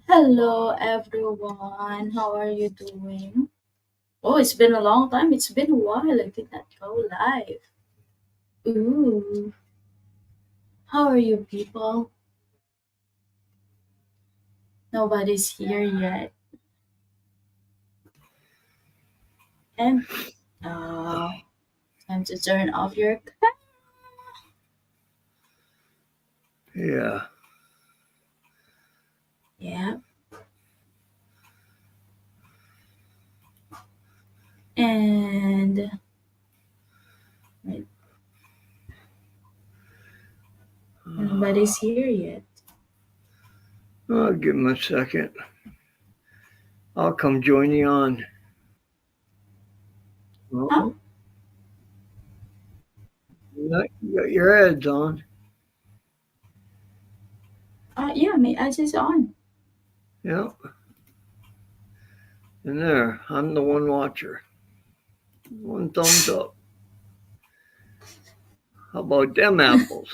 Hello everyone, how are you doing? Oh, it's been a long time. It's been a while. I did not go live. Ooh, how are you people? Nobody's here yet. And uh, time to turn off your Yeah. yeah. And wait, nobody's here yet. I'll give him a second. I'll come join you on. Huh? Well, you got your heads on. Yeah, my ads is on. Yeah. And there, I'm the one watcher. One thumbs up. How about them apples?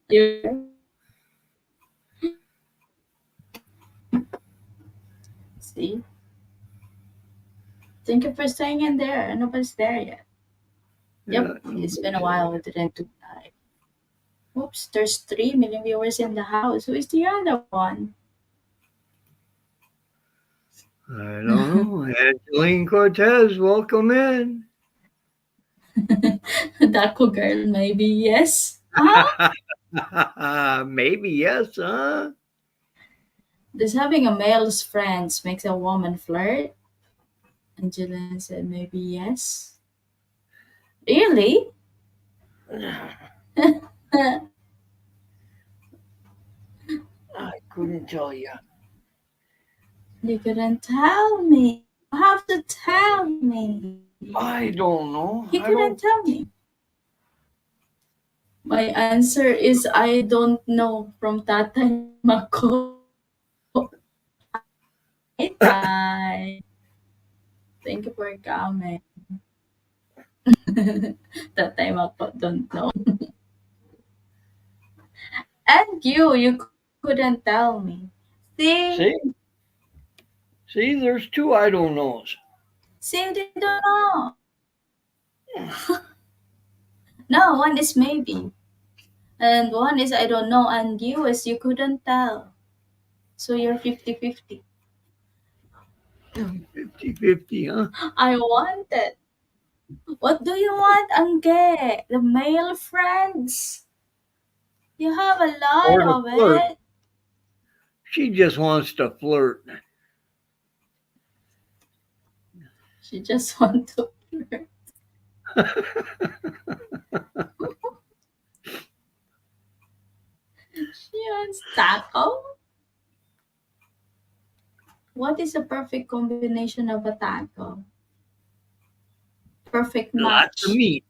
You see? Thank you for staying in there. Nobody's there yet. Yeah, Yep, it's been nobody's a while there. we didn't do live. Oops, there's 3 million viewers in the house. Who is the other one? I don't know. Angeline Cortez, welcome in. Daco girl, maybe yes. Huh? Maybe yes, huh? Does having a male's friends makes a woman flirt? Angelina said maybe yes. Really? I couldn't tell you. You couldn't tell me. You have to tell me. I don't know. He I couldn't don't. tell me. My answer is I don't know from Tatay Mako. Hey, Tay. Thank you for coming. Tatay Mako don't know. And you couldn't tell me. See? See, see, there's two I don't knows. See, you didn't know. No, one is maybe. And one is I don't know. And you is you couldn't tell. So you're 50-50. 50-50, huh? I want it. What do you want, Angge? The male friends. You have a lot Or to of flirt. it. She just wants to flirt. She just want to flirt. She wants taco. What is a perfect combination of a taco? Perfect Lots of match. meat.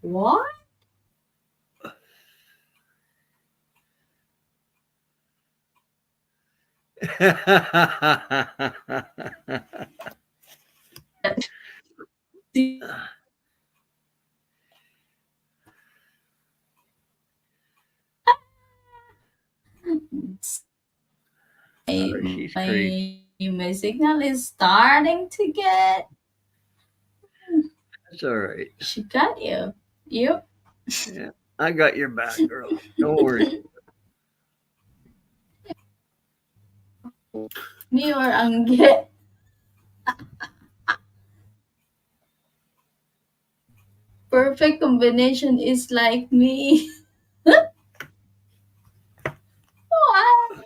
What? She's crazy. My signal is starting to get. That's all right. She got you. Yep. Yeah, I got your back, girl. Don't worry. Me or Angge. Perfect combination is like me. What?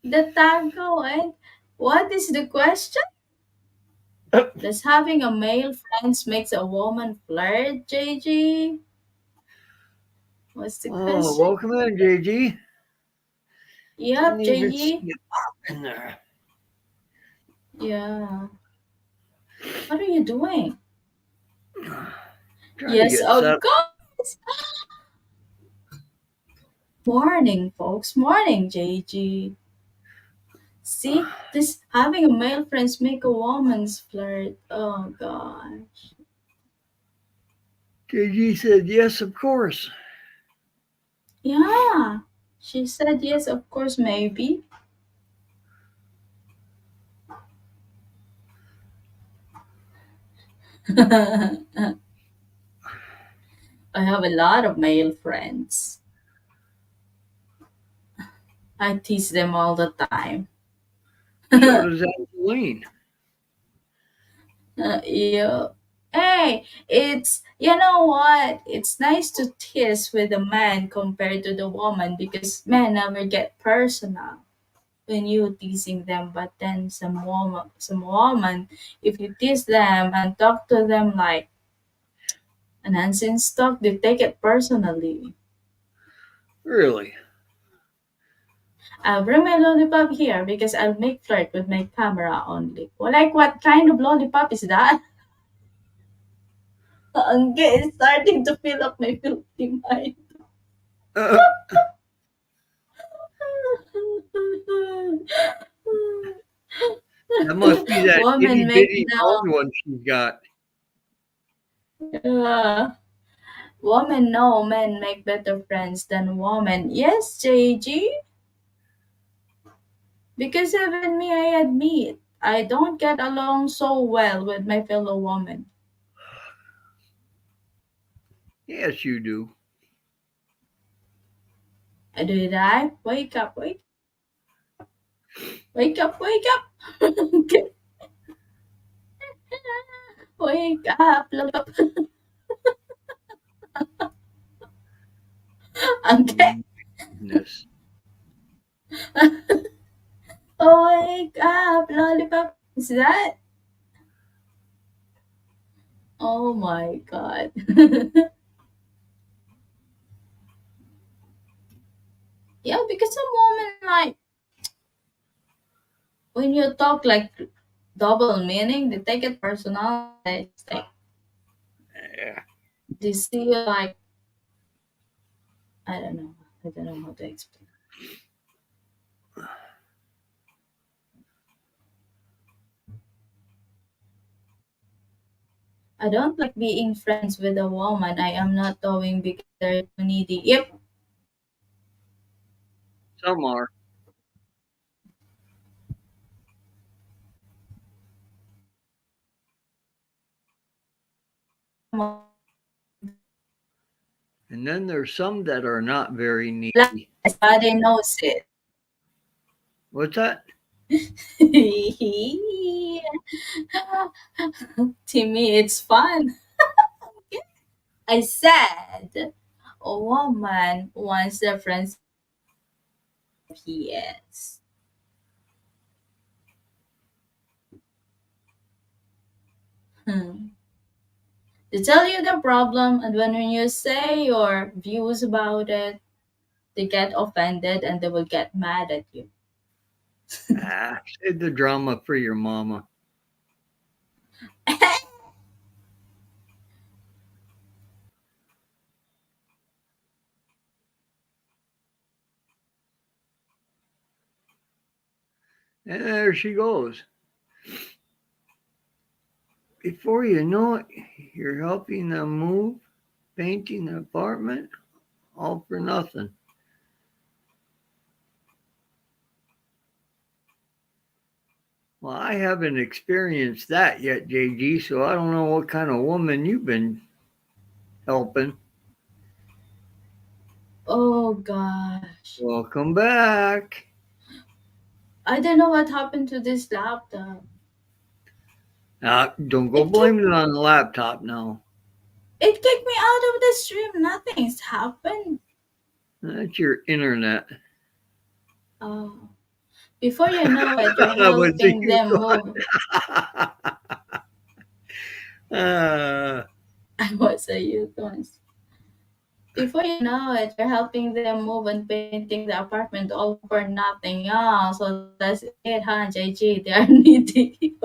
The taco and what is the question? Does having a male friends makes a woman flirt, JG? What's the Oh, question? welcome in, JG. Didn't Yep, even see JG. you pop in there. Yeah. What are you doing? Trying to Yes, get set. of course. Morning, folks. Morning, JG. See, this having a male friends make a woman's flirt. Oh gosh. JG said, yes, of course. Yeah. She said yes, of course, maybe. I have a lot of male friends. I tease them all the time. So does Angeline. Yeah. Hey, it's you know what? It's nice to tease with a man compared to the woman because men never get personal when you teasing them. But then some woman, if you tease them and talk to them like nonsense stuff, they take it personally. Really? I'll bring my lollipop here because I'll make flirt with my camera only. Well, like what kind of lollipop is that? Okay, it's starting to fill up my filthy mind. Uh, that must be that itty Woman make bitty round no, one she's got. uh, woman no men make better friends than woman. Yes, JG, because even me, I admit I don't get along so well with my fellow woman. Yes, you do. Did I? Wake up, wake up, wake up. Okay, wake up, lollipop. Oh Okay, my goodness. wake up, lollipop. Is that? Oh my god. Yeah, because some women like when you talk like double meaning, they take it personal. It's like Yeah. they see you like I don't know. I don't know how to explain. I don't like being friends with a woman I am not knowing because they're too needy. Yep, Some are. And then there's some that are not very needy. everybody knows it. What's that? To me, it's fun. I said a woman wants their friends he is. Hmm. They tell you the problem, and when you say your views about it, they get offended and they will get mad at you. Ah, save the drama for your mama. And there she goes. Before you know it, you're helping them move, painting the apartment, all for nothing. Well, I haven't experienced that yet, JG, so I don't know what kind of woman you've been helping. Oh gosh. Welcome back. I don't know what happened to this laptop. Don't go It kicked blaming it on the laptop now. it kicked me out of the stream. Nothing's happened. That's your internet. Oh. Before you know it, you're What's the helping you them move. uh, I was a youth once. Before you know it, you're helping them move and painting the apartment all for nothing. Yeah, so that's it, huh, JG? They are needy.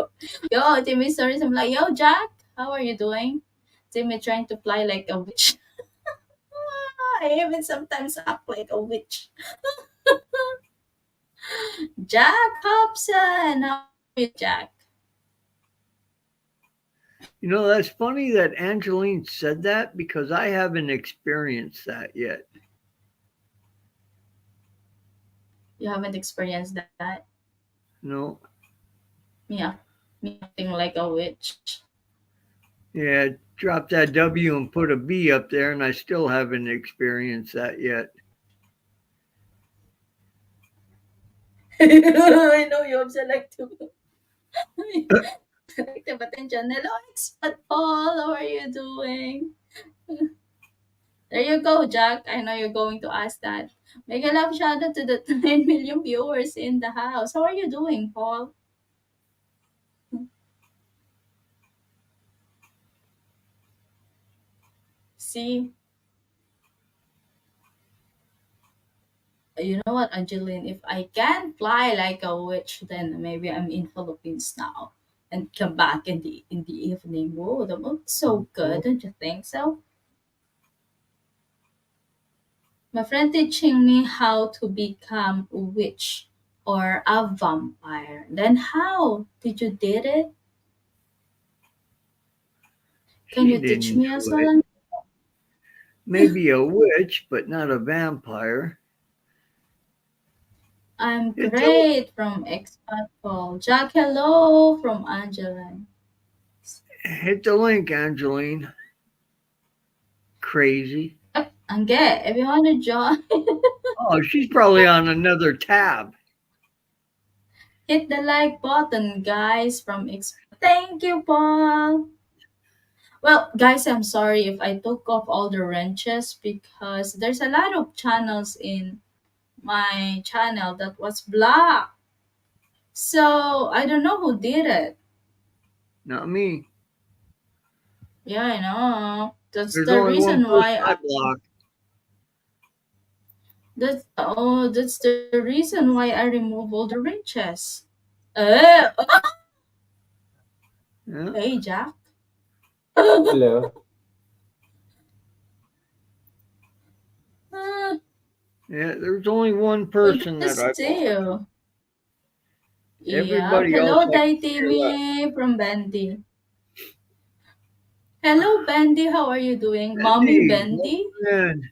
Yo, Timmy stories. I'm like, yo, Jack, how are you doing? Timmy trying to fly like a witch. I even sometimes act like a witch. Jack Hobson, how are you, Jack? That's funny that Angeline said that because I haven't experienced that yet. You haven't experienced that? No. Me, me acting like a witch. Yeah, drop that W and put a B up there, and I still haven't experienced that yet. I know you have selective, selective attention. Hello, expert Paul. How are you doing? There you go, Jack. I know you're going to ask that. Make a love shout out to the 9 million viewers in the house. How are you doing, Paul? See, you know what, Angeline? If I can fly like a witch, then maybe I'm in Philippines now and come back in the evening. Whoa, that would be so good, don't you think so? My friend teaching me how to become a witch or a vampire. Then how did you did it? Can She you teach didn't me as do it. well? Maybe a witch, but not a vampire. I'm Hit the great from Expat Paul. Jack, hello from Angela. hit the link, Angeline. Crazy. Yep, Angge, if you want to join, Oh, she's probably on another tab. hit the like button, guys, from Expat. Thank you, Paul. Well, guys, I'm sorry if I took off all the wrenches because there's a lot of channels in my channel that was blocked. So I don't know who did it. Not me. Yeah, I know. That's There's the only one reason person why I blocked. that's the reason why I remove all the wrenches. Oh, Yeah, hey Jack. Hello. Ah, yeah. There's only one good person to that I see blocked. you. Yep. Everybody else Hello, I could care less. Daitimi from Bendy. Hello, Bendy. How are you doing? Mommy Andy, Bendy? welcome in.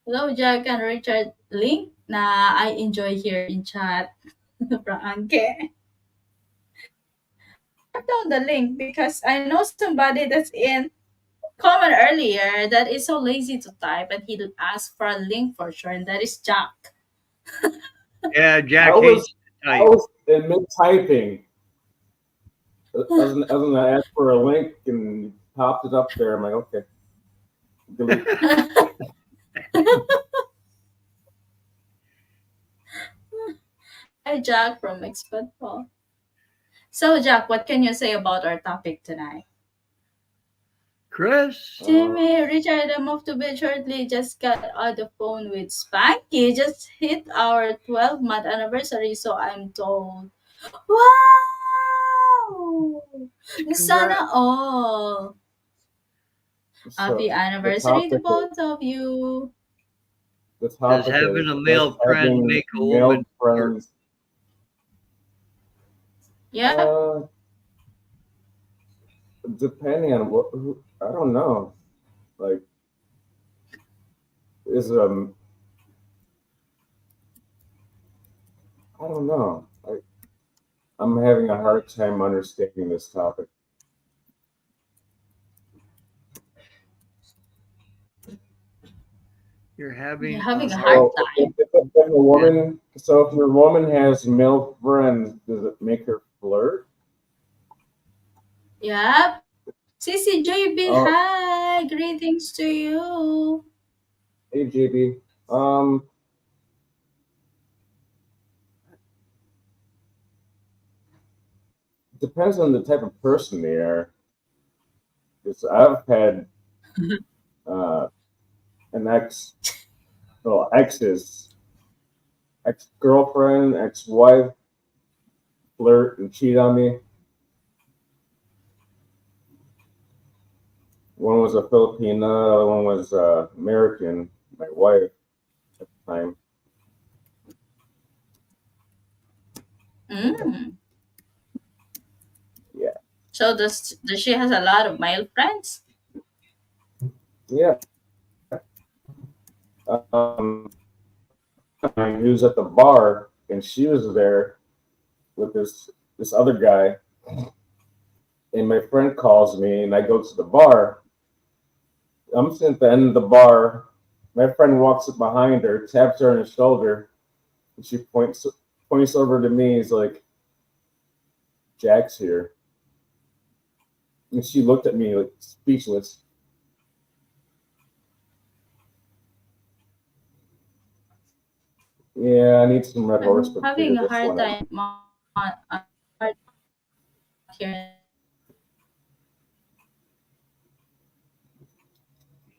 Hello, Jack and Richard. Link na I enjoy here in chat. From Anke. Mark down the link because I know somebody that's in comment earlier that is so lazy to type and he would ask for a link for sure, and that is Jack. Yeah, I Jack was hates to I type. was in mid typing. As an I asked for a link and popped it up there. I'm like, okay, delete. Hi, Jack from Expert Paul. So, Jack, what can you say about our topic tonight? Chris, Uh, Timmy, Richard, I'm off to bed shortly. Just got on the phone with Spanky. Just hit our 12-month anniversary, so I'm told. Wow! congrats. Sana all. Happy so the anniversary to topic is both of you. the Does topic having is a does male friend having make a woman male flirt? friends. Yeah. Uh, Depending on what I don't know. Like, is I don't know. I'm having a hard time understanding this topic. You're You're having a having a hard hard So time. if a time. woman, so if your woman has male friends, does it make her flirt? Yep. CCJB, Oh, hi. Greetings to you. hey JB. Um, Depends on the type of person they are. Because I've had uh, an exes, ex girlfriend, ex wife flirt and cheat on me. One was a Filipina, the other one was American. My wife at the time. Mm. Yeah. So does she has a lot of male friends? Yeah. He was at the bar, and she was there with this other guy. And my friend calls me, and I go to the bar. I'm sitting at the end of the bar. My friend walks up behind her, taps her on the shoulder, and she points over to me. He's like, "Jack's here," and she looked at me like speechless. Yeah, I need some red horse I'm to figure having a this hard one out. time hard hearing.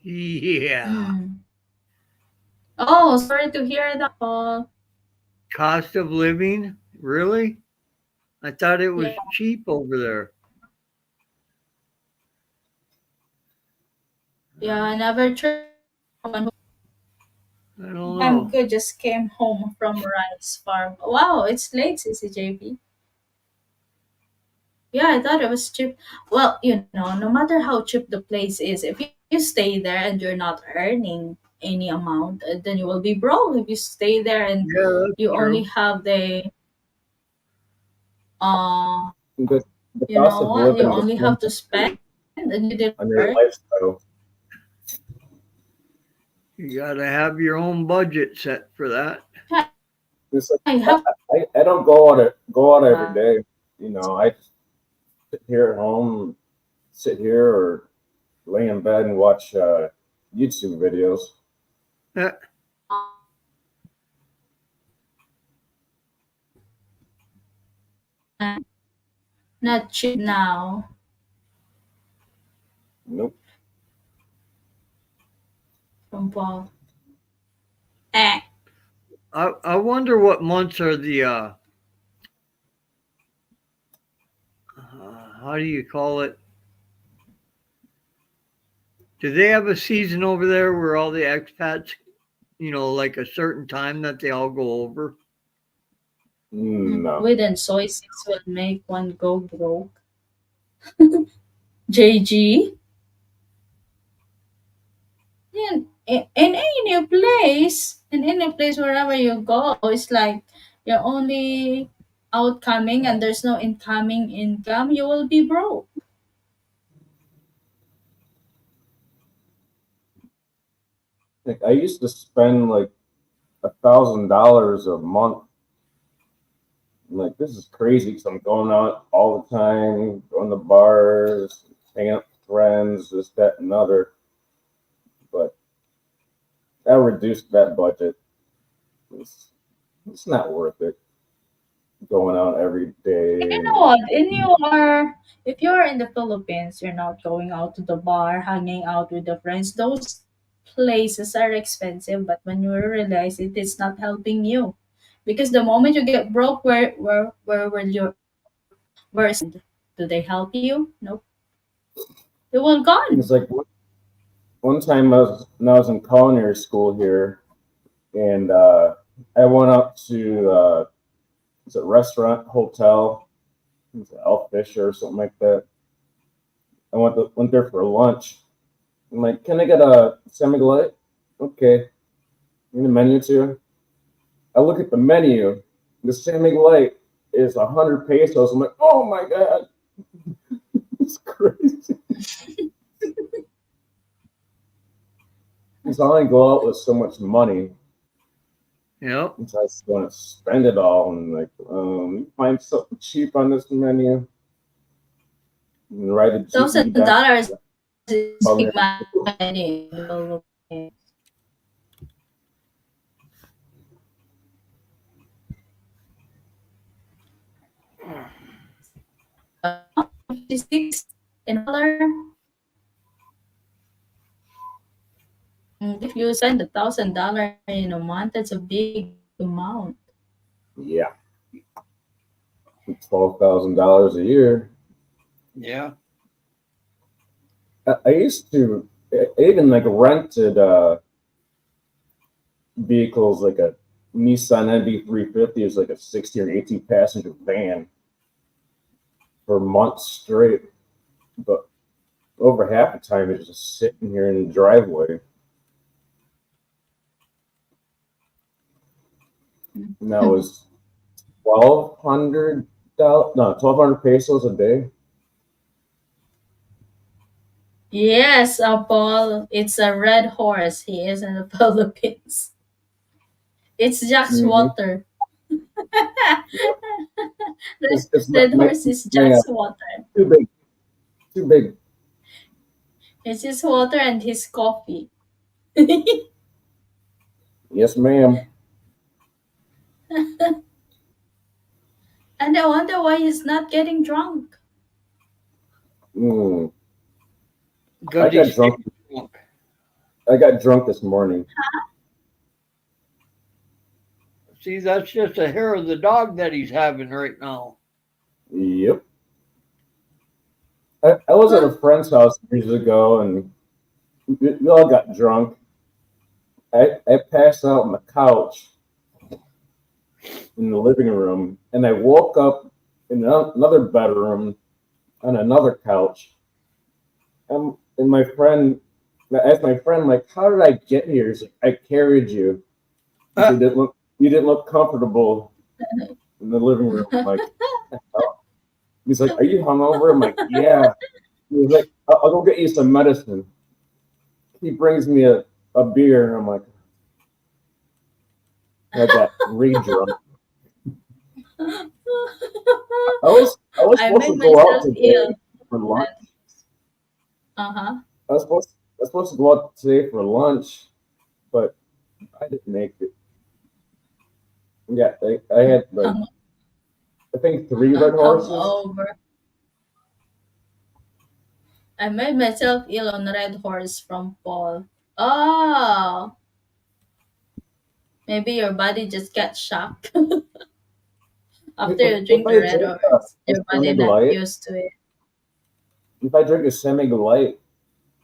Yeah. Mm. Oh, sorry to hear that, Paul. Cost of living? Really? I thought it was Yeah, cheap over there. yeah, I never tried someone who I don't I'm know. good just came home from rice farm. Wow, it's late, CCJP. Yeah, I thought it was cheap. Well, no matter how cheap the place is, if you stay there and you're not earning any amount, then you will be broke. If you stay there and Yeah, that's you only true. have the uh The, the you cost know of what, you living only have depends to spend and you didn't on your earn. lifestyle. You got to have your own budget set for that. Yeah, It's like you have I don't go out every uh, day. I just sit here at home, sit here or lay in bed and watch YouTube videos. Eh, not cheap now Nope. from Paul. Eh. I wonder what months are the how do you call it? Do they have a season over there where all the expats, like a certain time that they all go over? No. Weed and soy sticks will make one go broke. JG. In any place wherever you go, it's like you're only outcoming and there's no incoming income, you will be broke. Like I used to spend like $1,000 a month. I'm like, this is crazy because I'm going out all the time, going to bars, hanging out with friends, this, that, and other. But I reduced that budget. It's, it's not worth it going out every You day. know what? And you are, if you're in the Philippines, you're not going out to the bar, hanging out with the friends. Those places are expensive, but when you realize it, it's not helping you, because the moment you get broke, where will your where do they help you? Nope, they will It's gone. like one time when I was in culinary school here, and I went up to it's a restaurant hotel, it's Elf Fisher or something like that. I went there for lunch. I'm like, can I get a semi light? Okay. In the menu too. I look at the menu. The semi light is 100 pesos. I'm like, oh my god, it's crazy. Because I only go out with so much money. Yep. So I just want to spend it all and like find something cheap on this menu and write a thousand GP down. dollars is Cover big it. money in the Philippines. 56 in dollar. If you spend $1,000 in a month, that's a big amount. Yeah, $12,000 a year. Yeah. I used to I even like rented vehicles like a Nissan NV350 is like a 16 or 18 passenger van for months straight. but over half the time it's just sitting here in the driveway. And that was $1,200 a day. Yes, Paul, it's a red horse. He is in the Philippines. It's Jack's Mm-hmm. water. It's, it's my, Red my, horse is my Jack's water. too big, too big. It's his water and his coffee. Yes, ma'am. And I wonder why he's not getting drunk. Mm. I Because got he's drunk. drunk. I got drunk this morning. See, that's just a hair of the dog that he's having right now. Yep. I was at a friend's house years ago, and we all got drunk. I passed out on the couch in the living room, and I woke up in another bedroom on another couch. And I asked my friend, like, how did I get here? He's like, I carried you. He said, you didn't look comfortable in the living room. I'm like, oh. He's like, are you hungover? I'm like, yeah. He's like, I'll go get you some medicine. He brings me a beer. I'm like, I got re-drunk. I was I supposed to made go out myself today ill. for lunch. Uh-huh. I was supposed to go out today for lunch, but I didn't make it. Yeah, I had like Hung, I think 3 red horses. Hungover. I made myself ill on red horse from Paul. Oh, maybe your body just got shocked after If, you if drink the I red drink horse. a Your body semi not light, used to it. if I drink a semi light,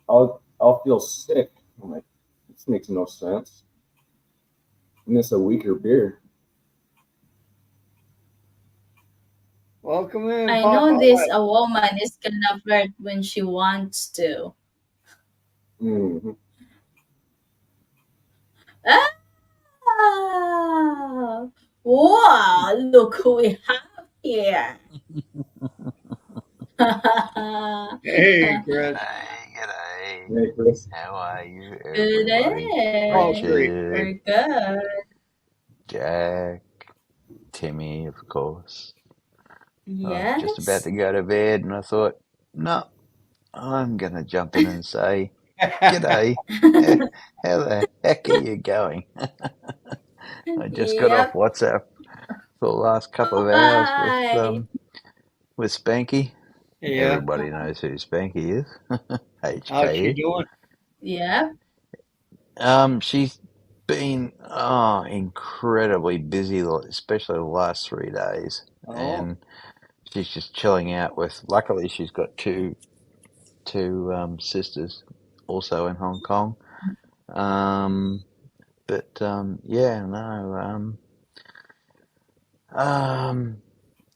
I'll feel sick. I'm like, this makes no sense. And it's a weaker beer. Welcome in, I know this. Popeye. A woman is gonna flirt when she wants to. Hmm. Ah! Wow! Look who we have here. Hey, Chris. Hey, g'day. Hey, Chris. How are you, Good everybody? Oh, day. great. Richard, We're good. Jack, Timmy, of course. I was just about Yes. to go to bed and I thought, no, I'm going to jump in and say, g'day. How the heck are you going? I just got off Yep. WhatsApp for the last couple of hours Bye. with Spanky. Yeah. Everybody knows who Spanky is. How's she HK. doing? Yep. She's been incredibly busy, especially the last 3 days, Oh, and she's just chilling out with. Luckily, she's got two sisters also in Hong Kong. But yeah, no, um,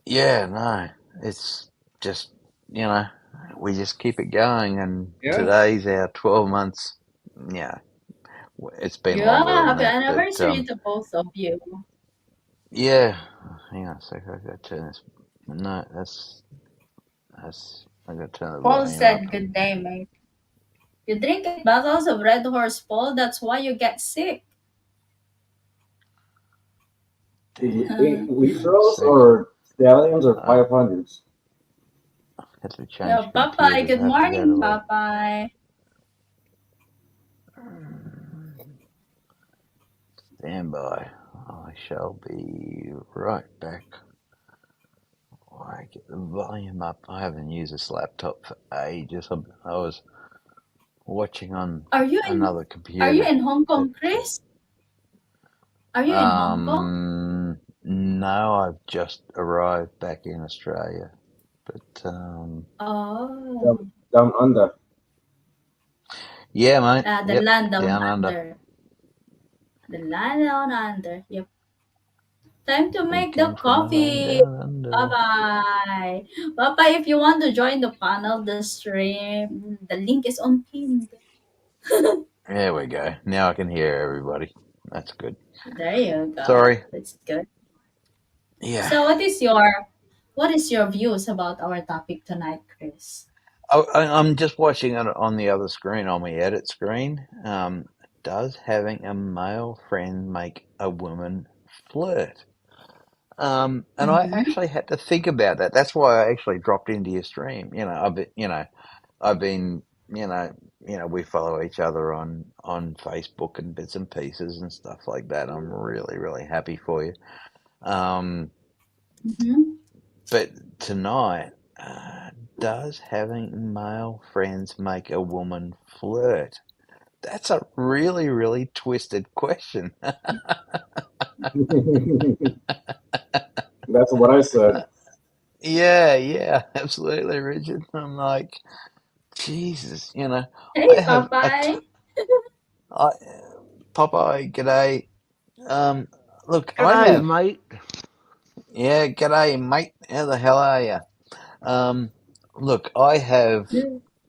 yeah, no, it's just you know we just keep it going, and yeah. today's our 12 months. Yeah, it's been Yeah. longer than Happy that, but anniversary to both of you. yeah, hang on a sec. I gotta turn this. No, that's. I gotta turn the Paul volume up. said, "Good day, mate. You drink 8 bottles of Red Horse, Paul. That's why you get sick." 8 Yeah, litros Sec. or stallions or I 500s? had to change Popeye. computers. Good I have to go morning, to Popeye. a standby. I shall be right back. I get the volume up. I haven't used this laptop for ages. I was watching on Are you in? another Are you computer, in Hong but Kong, Chris? Are you in Hong Kong? no, I've just arrived back in Australia. But Down, Oh, down under. yeah, mate. the Yep, land down down under. under. The land down under. Yep. Time to We make the come from the land coffee. down Bye under. bye. Bye bye. If you want to join the panel, the stream, the link is on pinned. There we go. Now I can hear everybody. That's good. There you go. Sorry. That's good. Yeah. So what is your views about our topic tonight, Chris? I'm just watching it on the other screen, on my edit screen. Does having a male friend make a woman flirt? And I Mm-hmm. actually had to think about that. That's why I actually dropped into your stream. I've been, we follow each other on Facebook and bits and pieces and stuff like that. I'm really, really happy for you. Um, Mm-hmm. but tonight, does having male friends make a woman flirt? That's a really, really twisted question. That's what I said. Yeah, absolutely, Richard. I'm like, Jesus, I Hey, have Popeye. I, Popeye, g'day. Um, look, I G'day, have, mate. yeah, g'day, mate. How the hell are you? Um, look, I have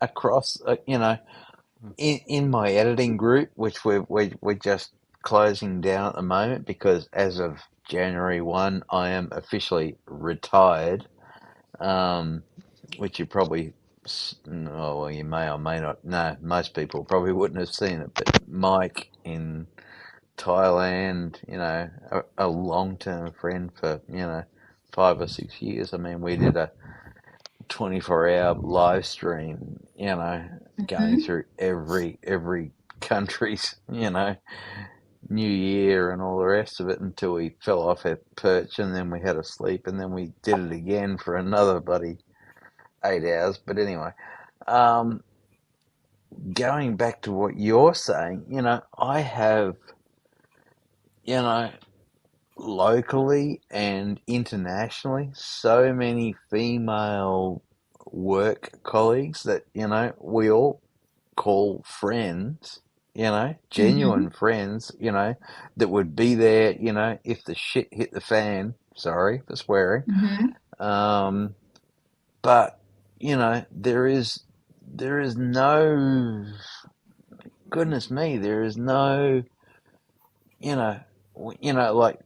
across, in my editing group, which we're just closing down at the moment because as of January 1, I am officially retired. Which you probably, oh, well, you may or may not. No, most people probably wouldn't have seen it, but Mike in Thailand, a long-term friend for, 5 or 6 years. I mean, we did a 24-hour live stream, going Mm-hmm. through every country's, New Year and all the rest of it until we fell off our perch and then we had to sleep and then we did it again for another bloody 8 hours. But anyway, um, going back to what you're saying, I have, you know, locally and internationally, so many female work colleagues that, we all call friends, Mm-hmm. genuine friends, that would be there, if the shit hit the fan. Sorry for swearing. Mm-hmm. Um, but, there is no, goodness me, there is no, you know, like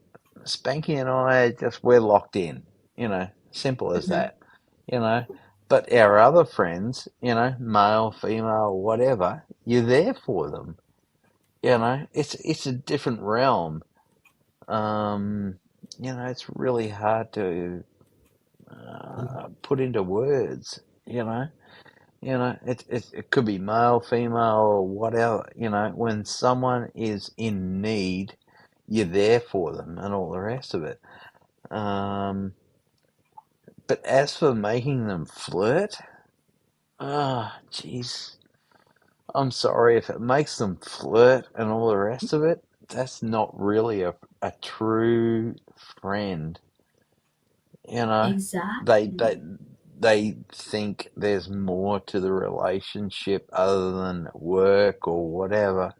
Spanky and I just we're locked in, simple as Mm-hmm. that, you know. But our other friends, male, female, whatever, you're there for them, It's a different realm. Um, it's really hard to put into words, you know. It could be male, female, or whatever. When someone is in need, you're there for them and all the rest of it. Um, but as for making them flirt, jeez, I'm sorry if it makes them flirt and all the rest of it. That's not really a true friend. You know, they Exactly. they they think there's more to the relationship other than work or whatever,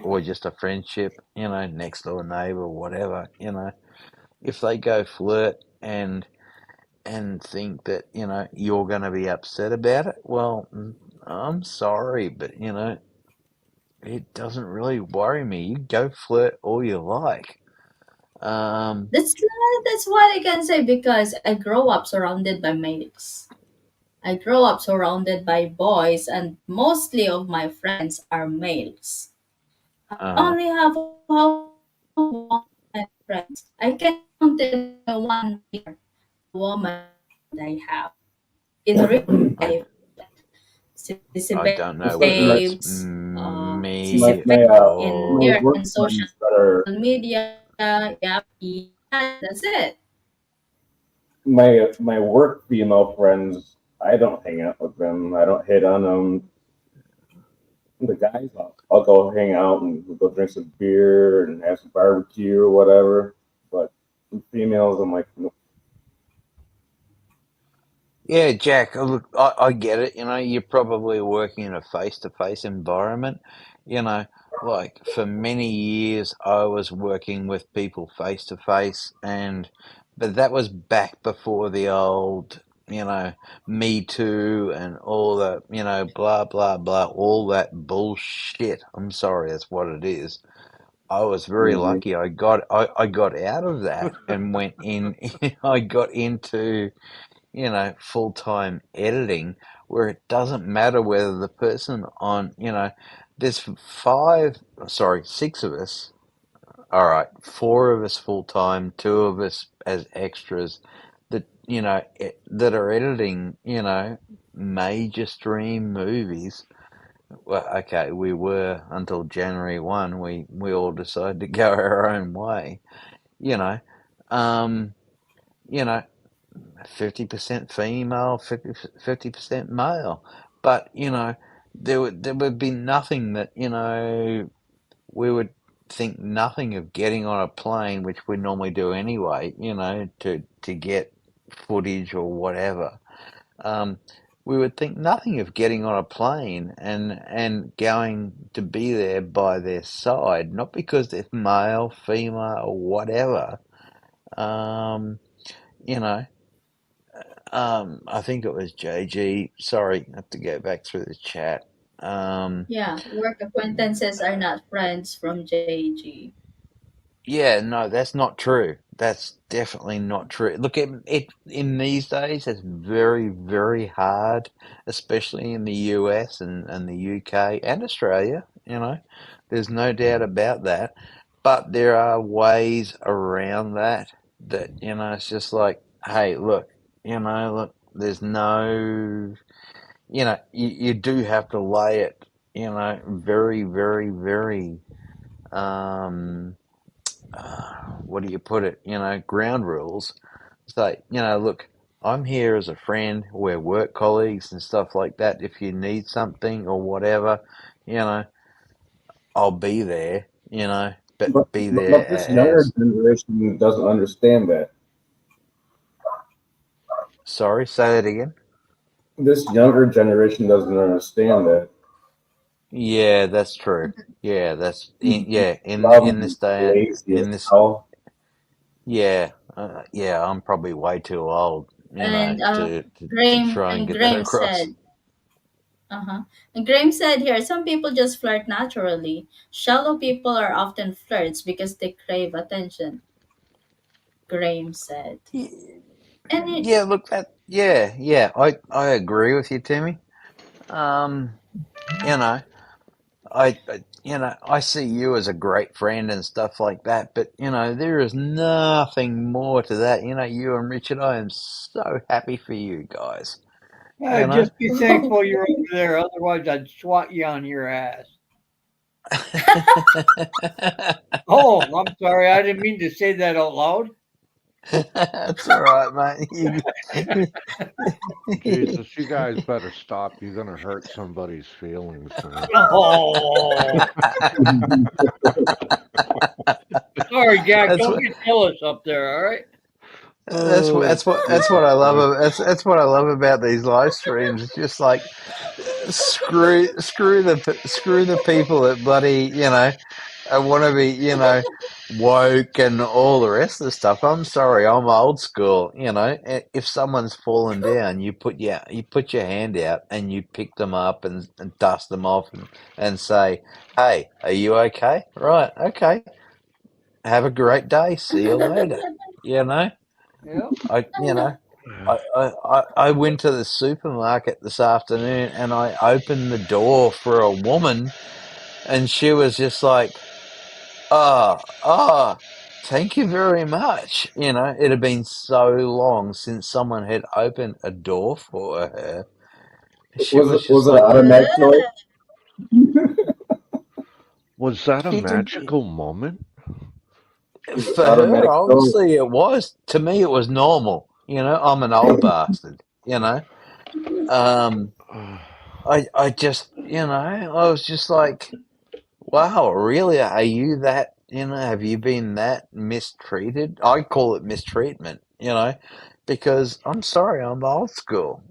or just a friendship, next door neighbor, whatever. If they go flirt and think that you're going to be upset about it, well, I'm sorry, but it doesn't really worry me. You go flirt all you like. Um, That's what I can say because I grow up surrounded by males. I grow up surrounded by boys, and mostly of my friends are males. I uh, only have how one male friends. I can count in my one year the woman friend I have in real I life. Sissy I don't know whether My that's babes, my Sissy me my, face uh, in my or here work in social friends that are media. Yep, yes, that's it. my work female friends. I don't hang out with them. I don't hit on them. The guys, I'll go hang out and we'll go drink some beer and have some barbecue or whatever. But the females, I'm like, no. yeah, Jack. Look, I get it. You're probably working in a face-to-face environment. You know, like for many years I was working with people face to face, and but that was back before the old, Me Too and all that, blah blah blah, all that bullshit. I'm sorry, that's what it is. I was very Mhm. lucky. I got out of that and went in. I got into full time editing, where it doesn't matter whether the person on, there's six of us. All right, four of us full time, two of us as extras that, that are editing, major stream movies. Well, okay, we were until January 1, we all decided to go our own way, you know. Um, you know, 50% female, 50% male. But, there would be nothing that, we would think nothing of getting on a plane, which we normally do anyway, to get footage or whatever. Um, we would think nothing of getting on a plane and going to be there by their side, not because they're male, female, or whatever. Um, you know, I think it was JG. Sorry, I have to go back through the chat. Um, Yeah, work acquaintances are not friends from JG. yeah, no, that's not true. That's definitely not true. Look, it in these days, it's very, very hard, especially in the US and the UK and Australia. There's no doubt about that. But there are ways around that. It's just like, hey, look, there's no, you do have to lay it, very, very, very, um, what do you put it, ground rules. So, look, I'm here as a friend, we're work colleagues and stuff like that. If you need something or whatever, you know, I'll be there, But, but be but there this younger as, generation doesn't understand that. sorry, say that again. This younger generation doesn't understand that. Yeah, that's true. Yeah, yeah, A lot of in them this day, are lazy in as this, hell. yeah, yeah, I'm probably way too old, And to try and get that Graham across. said, uh-huh. And Graham said here, some people just flirt naturally. Shallow people are often flirts because they crave attention, Graham said. And it, Yeah, look, yeah, I agree with you, Timmy. Um, you know, I see you as a great friend and stuff like that, but there is nothing more to that. You and Richard, I am so happy for you guys. You know. Just be thankful you're over there. Otherwise, I'd swat you on your ass. Oh, I'm sorry. I didn't mean to say that out loud. That's all right, mate. Jesus, you guys better stop. You're gonna hurt somebody's feelings, man. Oh, sorry, Jack. That's Don't what get jealous up there. All right. Oh, that's what I Jesus love. Christ. That's what I love about these live streams. It's just like screw the people that bloody want to be woke and all the rest of the stuff. I'm sorry, I'm old school. If someone's fallen down, you put your hand out and you pick them up and dust them off and say, "Hey, are you okay? Right, okay. Have a great day. See you later." You know, Yep. I you know. I went to the supermarket this afternoon and I opened the door for a woman and she was just like, oh, thank you very much. It had been so long since someone had opened a door for her. She was Was just it an like, automatic door? Was that a she did, magical moment? Was it for her, automatic door? obviously it was. To me, it was normal. I'm an old bastard, Um, I just, I was just like, wow, really? Are you that, have you been that mistreated? I call it mistreatment, because I'm sorry, I'm old school,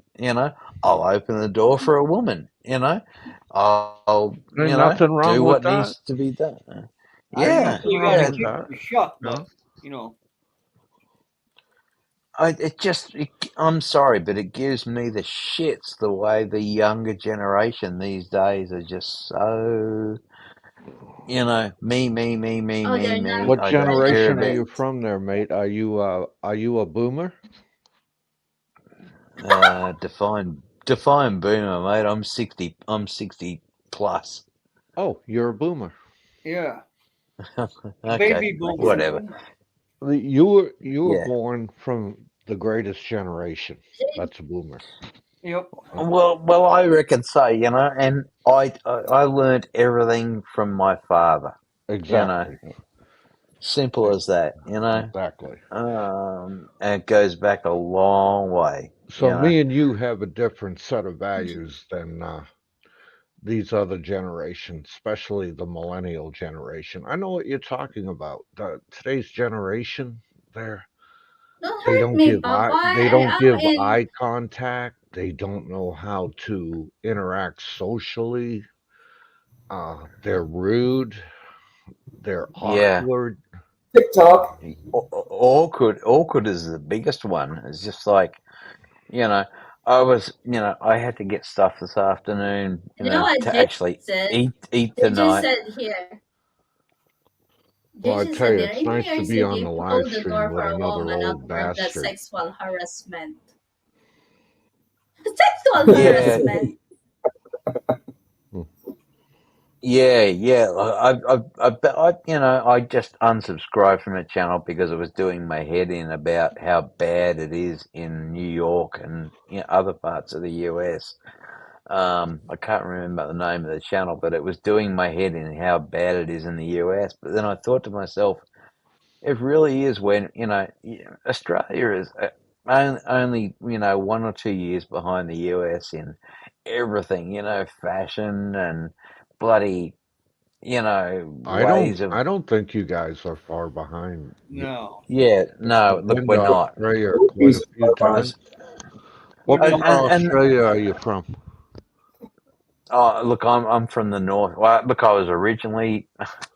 I'll open the door for a woman. you know, I'll There's nothing wrong do with what that. needs to be done. There's You Yeah, say nothing you got wrong a with kid that. for shut, No. but you know. I'm sorry, but it gives me the shits the way the younger generation these days are just so, Oh, they're not me. What I don't care generation are about you relevant. from there, mate? Are you a boomer? define boomer, mate. I'm 60 plus. Oh, you're a boomer. Yeah. Okay, Baby What is a boomer. whatever. boomer? You were Yeah. born from the greatest generation. Jay, That's a boomer. Yep. Yep. Well, I reckon so, and I learned everything from my father, you know, Exactly. simple as that, Exactly. and it goes back a long way, So me and you have a different set of values than these other generations, especially the millennial generation. I know what you're talking about. Today's generation, they're don't they hurt don't me, give Papa. I eye contact. They don't know how to interact socially. They're rude. They're yeah, awkward. TikTok. awkward is the biggest one. It's just like, you know, I had to get stuff this afternoon, you know what to Jay actually said? eat Jay just tonight. said here. Well, Jay I just tell said you, there. it's In New nice to York be on City, the if you live hold the stream door with for a another woman at old work, that's bastard. sexual harassment. Sexual Yeah, harassment. Hmm. yeah. I just unsubscribed from the channel because it was doing my head in about how bad it is in New York and other parts of the US. I can't remember the name of the channel, but it was doing my head in how bad it is in the US. But then I thought to myself, it really is when Australia is only 1 or 2 years behind the US in everything, fashion and bloody ways of. I don't think you guys are far behind. No. Yeah, no, I've look, been we're to not. Australia quite Movies a few are fine. times. As- What You've And, been part of and, Australia are you from? oh, look, I'm from the north. Well, look, I was originally.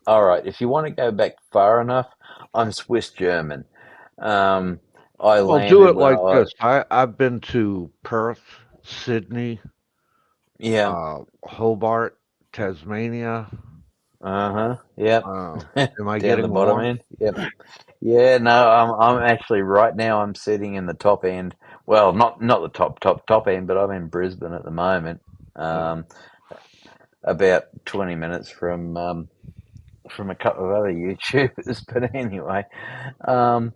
All right, if you want to go back far enough, I'm Swiss German. Um, I Well, do landed it when I like was. this. I've been to Perth, Sydney, Yeah. Hobart, Tasmania. Uh-huh. Yep. Uh, am I Down the getting bottom more? end. Yep. Yeah, no, I'm actually right now I'm sitting in the top end. Well, not the top end, but I'm in Brisbane at the moment. Oh, Um, about 20 minutes from a couple of other YouTubers, but anyway, um,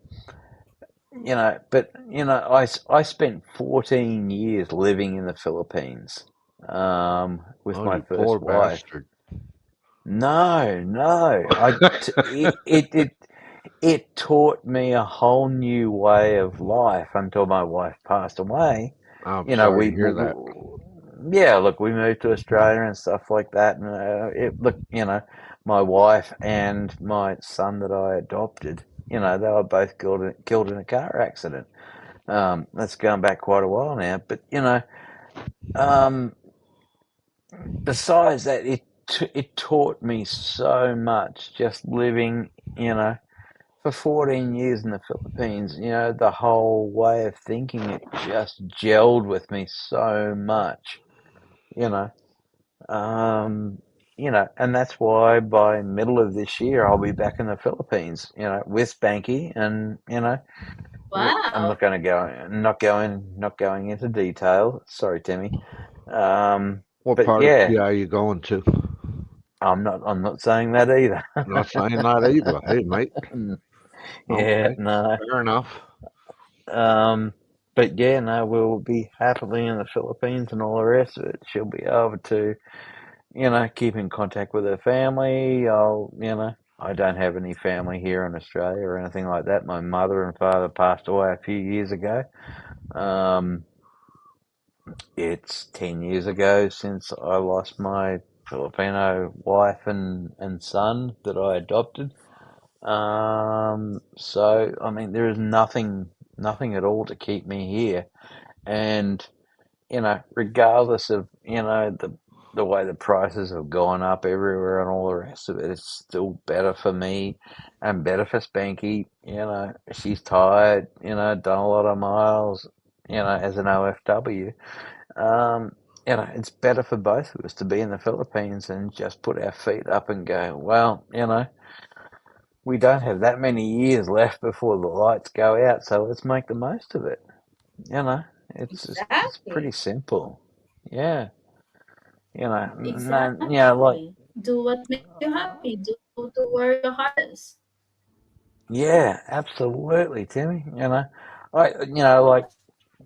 I spent 14 years living in the Philippines, with oh, my you poor first wife. bastard. No, no, it taught me a whole new way of life until my wife passed away. I'm You know, sorry to hear that. yeah, look, we moved to Australia and stuff like that, and look, my wife and my son that I adopted, they were both killed in a car accident. That's going back quite a while now, but um, besides that, it taught me so much just living, for 14 years in the Philippines, the whole way of thinking, it just gelled with me so much, you know. Um, and that's why by middle of this year I'll be back in the Philippines, with Spanky, and I'm Wow. not going to go, not going into detail. Sorry, Timmy. What But part of yeah, PI are you going to? I'm not saying that either. Not saying that either. Hey, mate. Yeah, Okay, no. fair enough. Um, but yeah, no, we'll be happily in the Philippines and all the rest of it. She'll be able to, keep in contact with her family. I don't have any family here in Australia or anything like that. My mother and father passed away a few years ago. Um, it's 10 years ago since I lost my Filipino wife and son that I adopted. So I mean, there is nothing at all to keep me here. And regardless of the way the prices have gone up everywhere and all the rest of it, it's still better for me and better for Spanky. She's tired, done a lot of miles, as an OFW. Um, it's better for both of us to be in the Philippines and just put our feet up and go, well, we don't have that many years left before the lights go out, so let's make the most of it. You know, it's Exactly. pretty simple. Yeah, no, like, Exactly. Do what makes you happy. Do to work your hardest. yeah, absolutely, Timmy. Like,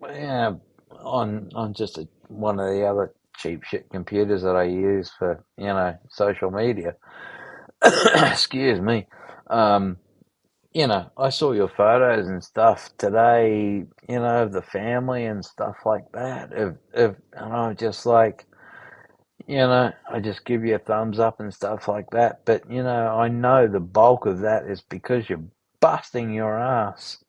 yeah, on just one of the other cheap shit computers that I use for social media. Excuse me. Um, I saw your photos and stuff today. Of the family and stuff like that. And I was just like, I just give you a thumbs up and stuff like that. But I know the bulk of that is because you're busting your ass.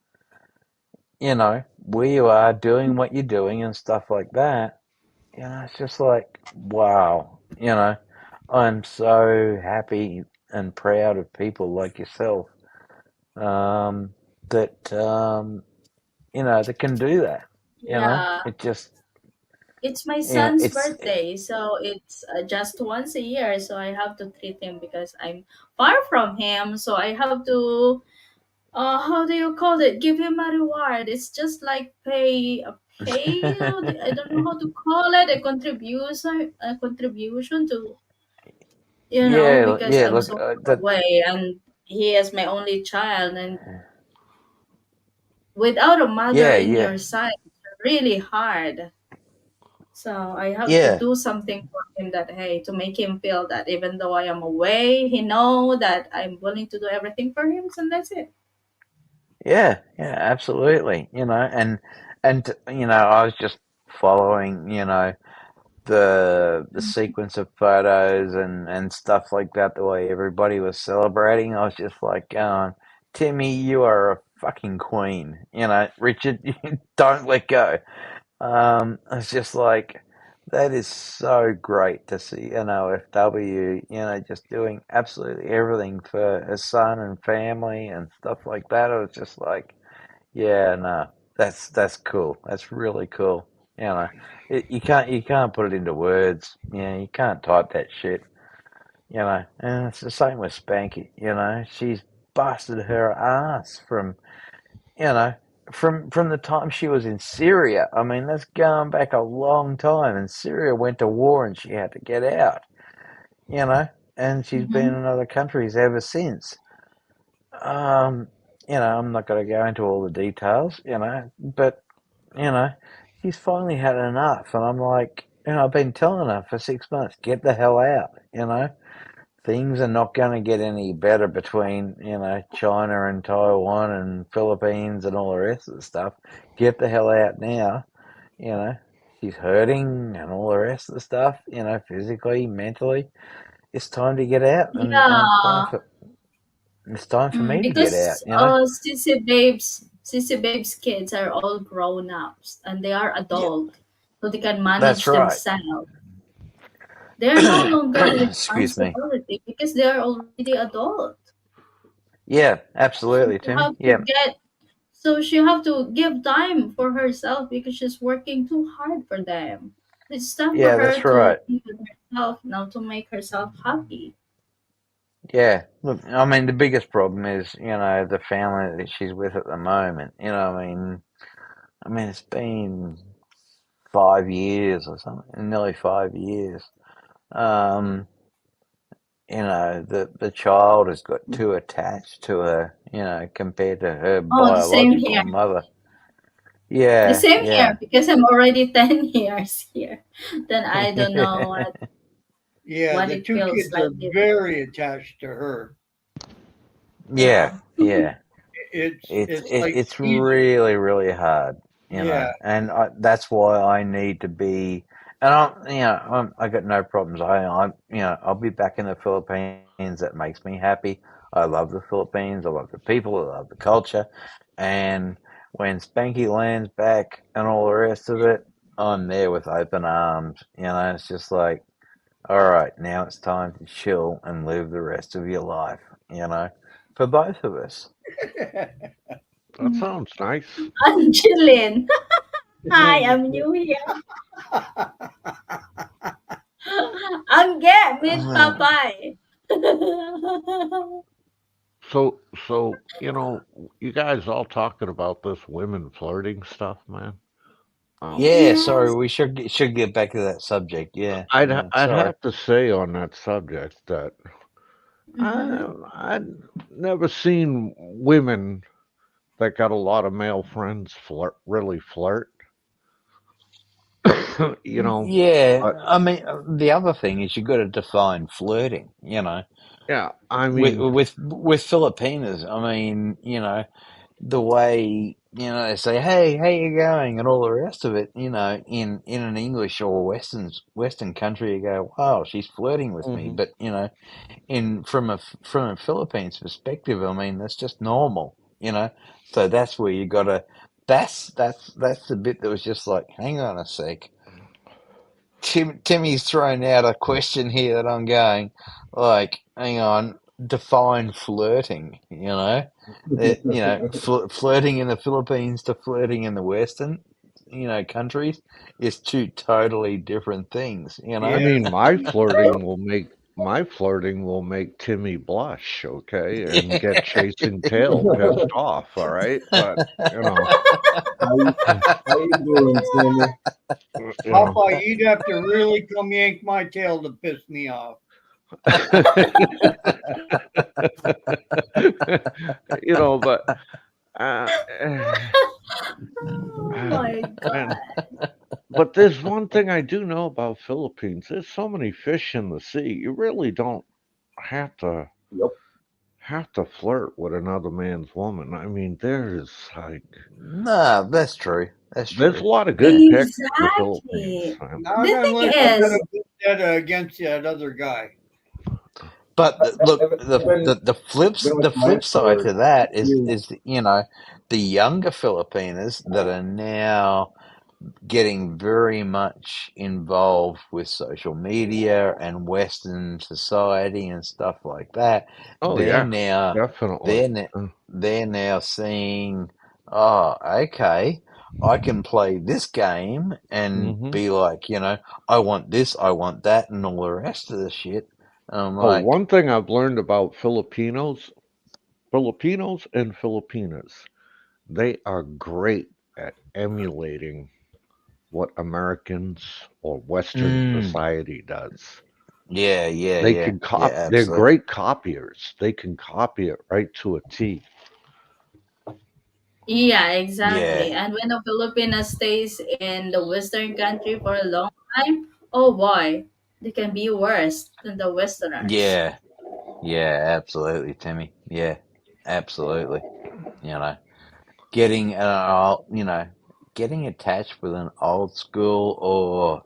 Where you are doing what you're doing and stuff like that. It's just like, wow. I'm so happy and proud of people like yourself, um, that that can do that. Yeah. It just, It's my son's it's birthday, so it's just once a year. So I have to treat him because I'm far from him. So I have to, how do you call it? Give him a reward. It's just like pay. I don't know how to call it. A contribution to, yeah, because yeah. I'm Look, so far that, away, and he is my only child, and without a mother yeah, in yeah, your side, it's really hard. So I have to yeah, do something for him that, hey, to make him feel that even though I am away, he know that I'm willing to do everything for him, and that's it. yeah, yeah. Absolutely. I was just following, the sequence of photos and stuff like that, the way everybody was celebrating. I was just like going, Timmy, you are a fucking queen. Richard, don't let go. It's just like, that is so great to see an OFW, just doing absolutely everything for his son and family and stuff like that. It was just like, yeah, no, that's cool. That's really cool. You can't put it into words. You can't type that shit. And it's the same with Spanky. She's busted her ass you know, from the time she was in Syria. I mean, that's going back a long time. And Syria went to war, and she had to get out. You know, and she's been Mm-hmm. in other countries ever since. Um, I'm not going to go into all the details. But you know, she's finally had enough, and I'm like, I've been telling her for 6 months, get the hell out. Things are not going to get any better between China and Taiwan and Philippines and all the rest of the stuff. Get the hell out now. You know, she's hurting and all the rest of the stuff. Physically, mentally. It's time to get out, and Yeah, it's time for me to get out. because Sissy Babes kids are all grown ups and they are Yeah, adult, so they can that's manage right. themselves. They are no longer the Excuse me. responsibility because they are already adult. Yeah, So absolutely, she Timmy. have to Yeah, get so she have to give time for herself because she's working too hard for them. It's time for yeah, her that's to right. be with herself now to make herself happy. Yeah, look, I mean, the biggest problem is, the family that she's with at the moment. It's been 5 years or something, nearly 5 years. Um, the child has got too attached to her, compared to her Oh, the same biological here. mother. The Yeah, same here yeah, because I'm already 10 years here. Then I don't know Yeah, what the it two feels kids are like. very attached to her. yeah, Yeah. yeah. It's It's it's it, like it's easy. really really hard, Yeah, and that's why I need to be. And I got no problems. I'll be back in the Philippines. That makes me happy. I love the Philippines. I love the people. I love the culture. And when Spanky lands back and all the rest of it, I'm there with open arms. It's just like, all right, now it's time to chill and live the rest of your life, for both of us. That sounds nice. I'm chilling. Hi, I'm new here. I'm get Miss Popeye. So you guys all talking about this women flirting stuff, man. Yeah, sorry, Yes. we should get back to that subject. Yeah, I'd yeah, I'd sorry. have to say on that subject that Mm-hmm. I'd never seen women that got a lot of male friends really flirt. you know, Yeah, but I mean, the other thing is you got to define flirting. yeah, I With mean, with Filipinas, I mean, the way they say, "Hey, how you going?" and all the rest of it. In an English or Western country, you go, "Wow, she's flirting with me." mhm. But in from a Philippines perspective, I mean, that's just normal. So that's where you got to. That's the bit that was just like, hang on a sec. Timmy's thrown out a question here that I'm going, like, hang on, define flirting, flirting in the Philippines to flirting in the Western, countries is two totally different things, I Yeah. mean, my flirting will make Timmy blush, okay, and get chasing tail pissed off. All right, but you know, How you, how you doing, Timmy? you know. Papa, you'd have to really come yank my tail to piss me off. But uh, Oh my and god. but there's one thing I do know about Philippines. There's so many fish in the sea. You really don't have to Yep. have to flirt with another man's woman. I mean, Nah, that's true. That's there's true. a lot of good pics in the Philippines, Exactly. man. Not The thing unless you got is, a vendetta against that other guy. But look, I've been with the mine flip side for to that is years. the younger Filipinas that are now getting very much involved with social media and Western society and stuff like that. Oh They're yeah, now definitely. they're now, they're now seeing, oh, okay, I can play this game and Mm-hmm. be like, I want this, I want that, and all the rest of the shit. I'm Oh, like, one thing I've learned about Filipinos and Filipinas, they are great at emulating what Americans or Western mm, society does. yeah, yeah, They yeah, can yeah, they're absolutely. great copiers. They can copy it right to a T. yeah, Yeah, exactly. And when a Filipino stays in the Western country for a long time, oh boy, they can be worse than the Westerners. yeah, yeah, absolutely, Timmy. Yeah, absolutely. You know, getting getting attached with an old school or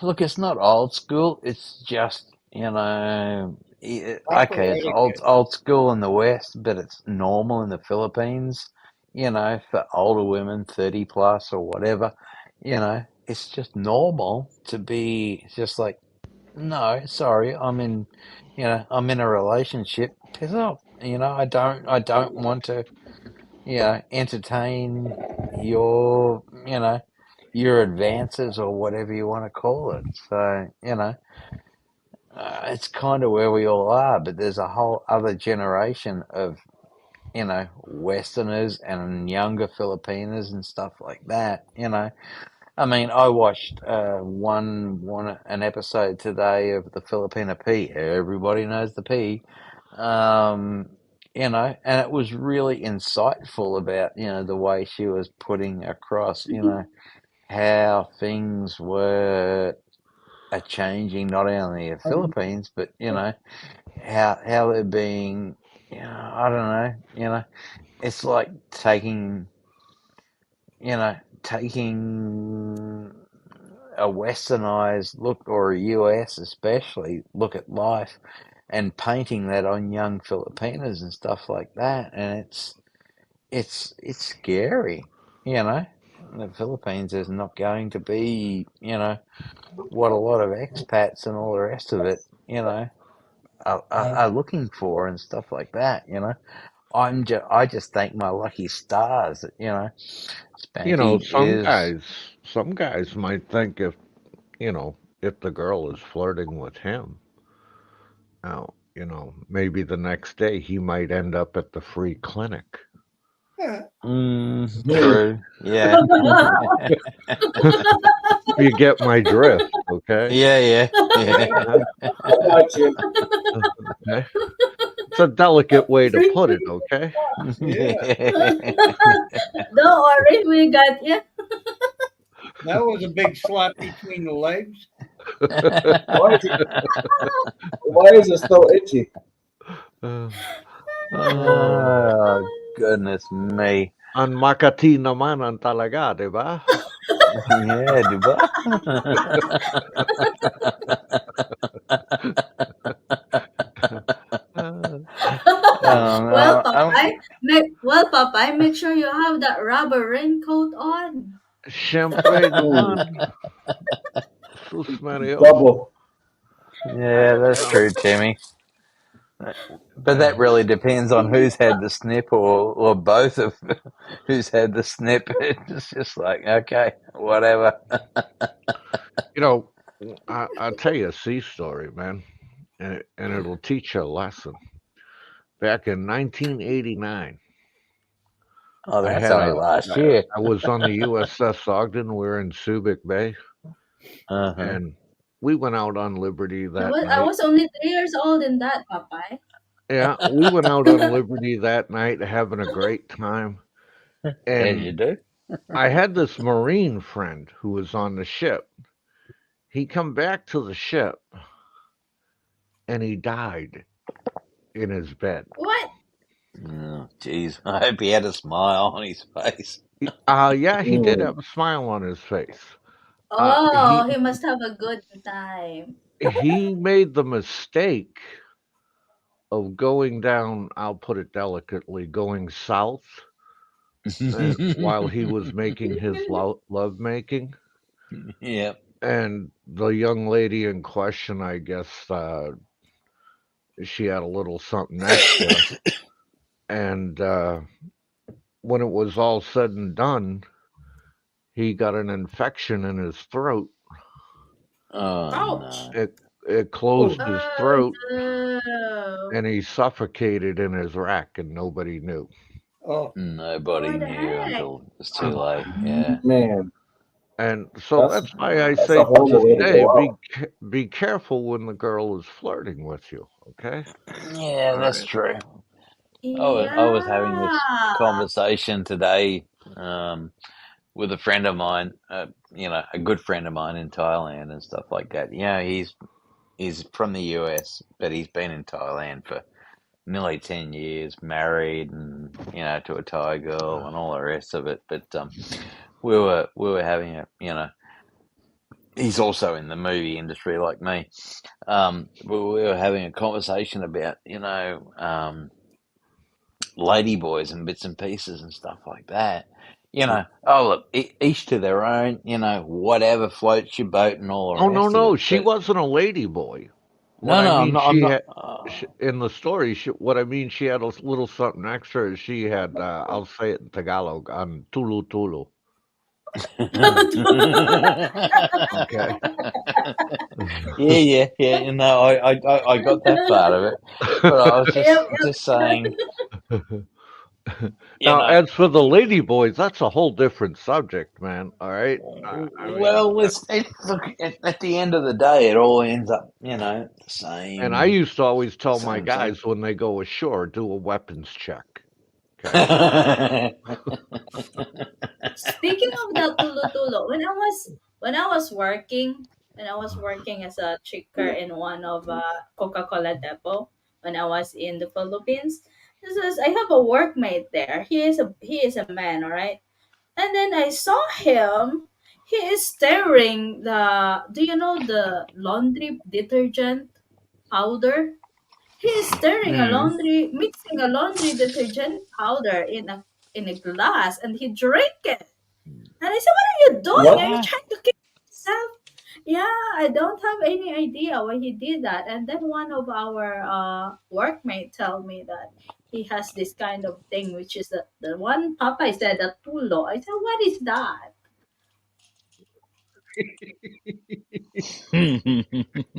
look, it's not old school. It's just Proper okay, it's old etiquette. old school in the West, but it's normal in the Philippines. For older women, 30 plus or whatever. It's just normal to be just like, no, sorry, I'm in a relationship. Piss off. I don't want to, entertain your, your advances or whatever you want to call it. So, it's kind of where we all are, but there's a whole other generation of, Westerners and younger Filipinos and stuff like that. I mean, I watched an episode today of the Filipina P. Everybody knows the P, um, and it was really insightful about the way she was putting across how things are changing not only in the Philippines but how they're being I don't know it's like taking a westernized look or a US especially look at life and painting that on young Filipinos and stuff like that and it's scary you know the Philippines is not going to be, what a lot of expats and all the rest of it, are looking for and stuff like that. I just thank my lucky stars that You know, Spanky is. some guys might think you know, if the girl is flirting with him, now, maybe the next day he might end up at the free clinic. True. Yeah. You get my drift, okay? Yeah. Yeah. Yeah. Uh, I got you. Okay. It's a delicate way to put it, okay? Yeah, Don't worry, we got you. that was a big slap between the legs. Why is it? Why is it so itchy? Uh, uh, Oh goodness me. Ang Makati naman ang talaga, di ba? Yeah, diba? Oh Well, no. Popeye, make sure you have that rubber raincoat on. Siyempre Mm, naman, sus Mario. double. Yeah, that's true, Timmy. But Uh, that really depends on who's had the snip or both of who's had the snip. It's just like, okay, whatever. you know, I'll tell you a sea story, man, and it'll teach you a lesson. Back in 1989, Oh, I that's had only a last I, year. I was on the USS Ogden. We were in Subic Bay, Uh-huh. and we went out on Liberty I that was I night. was only 3 years old in that, Popeye. Yeah, we went out on Liberty that night, having a great time. As you And do. I had this Marine friend who was on the ship. He come back to the ship and he died in his bed. What? Oh, jeez. I hope he had a smile on his face. Yeah, he did have Mm. a smile on his face. Uh, Oh, he he must have a good time. he made the mistake of going down. I'll put it delicately, going south, and while he was making his love making, Yep. and the young lady in question, I guess, she had a little something extra, and when it was all said and done, he got an infection in his throat. Oh Ouch. no. It closed Oh, his Oh throat, no. and he suffocated in his rack, and nobody knew. Oh, Nobody What the knew heck? until it was too late. Yeah. man, And so that's that's why I that's a say horrible way to today, go out. be careful when the girl is flirting with you. Okay, Yeah, all that's right. true. I was having this Yeah. conversation today with a friend of mine, a good friend of mine in Thailand and stuff like that. He's from the US, but he's been in Thailand for nearly 10 years, married and to a Thai girl and all the rest of it. But we were having he's also in the movie industry like me. We were having a conversation about ladyboys and bits and pieces and stuff like that. Oh look, each to their own. Whatever floats your boat and all the Oh no, rest of no, it. she But wasn't a lady boy. What no, I no, I'm mean, not. I'm she not. had in the story. What I mean, she had a little something extra. She had, I'll say it in Tagalog, on tulu tulu. Okay. Yeah. I got that part of it, but I was Yep, just saying, you Now, know. as for the lady boys, that's a whole different subject, man. All right. I mean, Well, look at the end of the day, it all ends up, the and I same used to always tell my same thing. guys when they go ashore, do a weapons check. Okay. Speaking of the tulo-tulo, when I was working as a chicker in one of Coca-Cola depot when I was in the Philippines. I have a workmate there. He is a man, all right. And then I saw him. He is stirring the. Do you know the laundry detergent powder? He is Mm. mixing a laundry detergent powder in a glass, and he drank it. And I said, "What are you doing? Are What? you What? trying to kill yourself?" Yeah, I don't have any idea why he did that. And then one of our workmates tell me that he has this kind of thing, which is the one Papa said, a tulo. I said, "What is that?"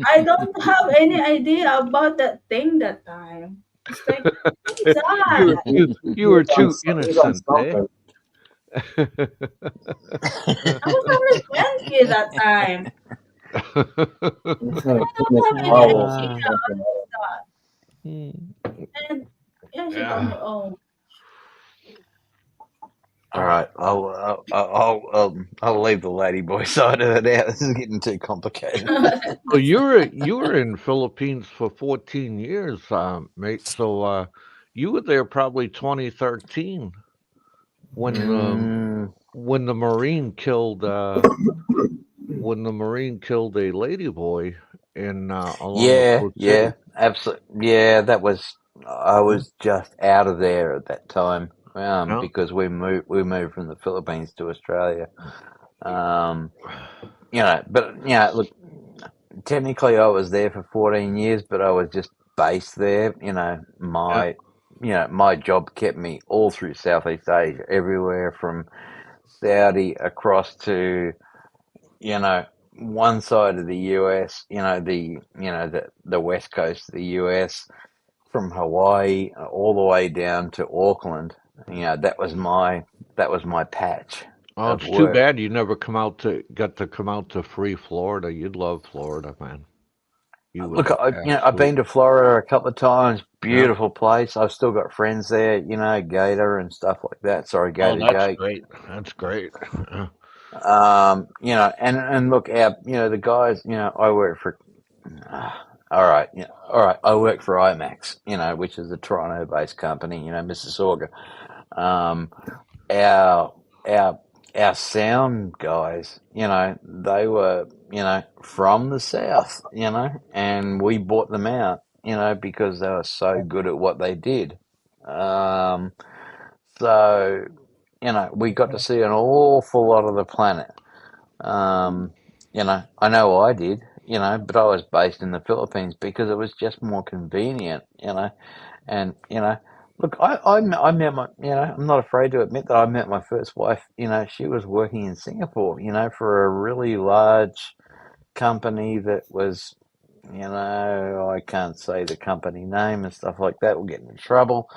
I don't have any idea about that thing that time. It's like, what is You were that? He, too he you were was on, too he was on innocent, eh? something. I was only 20 that time. He was trying I to clean don't his have any bowels or idea Ah. what something. is that. Hmm. And yeah, she told Yeah. me, oh, All right, I'll leave the ladyboy side of it out. This is getting too complicated. So you were in Philippines for 14 years, mate. So you were there probably 2013 when Mm, when the Marine killed when the Marine killed a ladyboy in along the yeah, coast yeah, city. absolutely. Yeah, that was. I was just out of there at that time, Yeah. because we moved from the Philippines to Australia. Um, look, technically I was there for 14 years, but I was just based there. Yeah. My job kept me all through Southeast Asia, everywhere from Saudi across to, you know, one side of the US, the west coast of the US, from Hawaii all the way down to Auckland. That was my patch Oh, of it's too work. bad you never got to come out to free Florida. You'd love Florida, man. You would Look, I've been absolutely. to Florida a couple of times. Yeah. Beautiful place. I've still got friends there, Gator and stuff like that. Sorry, Oh, Gator that's Jake. great. That's great. And look, the guys, I work for. Uh, all right. I work for IMAX, which is a Toronto-based company, Mississauga. Um, our our our sound guys, they were, from the south, and we bought them out, because they were so good at what they did. Um, so we got to see an awful lot of the planet. Um, I know I did, but I was based in the Philippines because it was just more convenient, and look, I met my, I'm not afraid to admit that I met my first wife. She was working in Singapore, for a really large company that was, I can't say the company name and stuff like that. We'll get in trouble,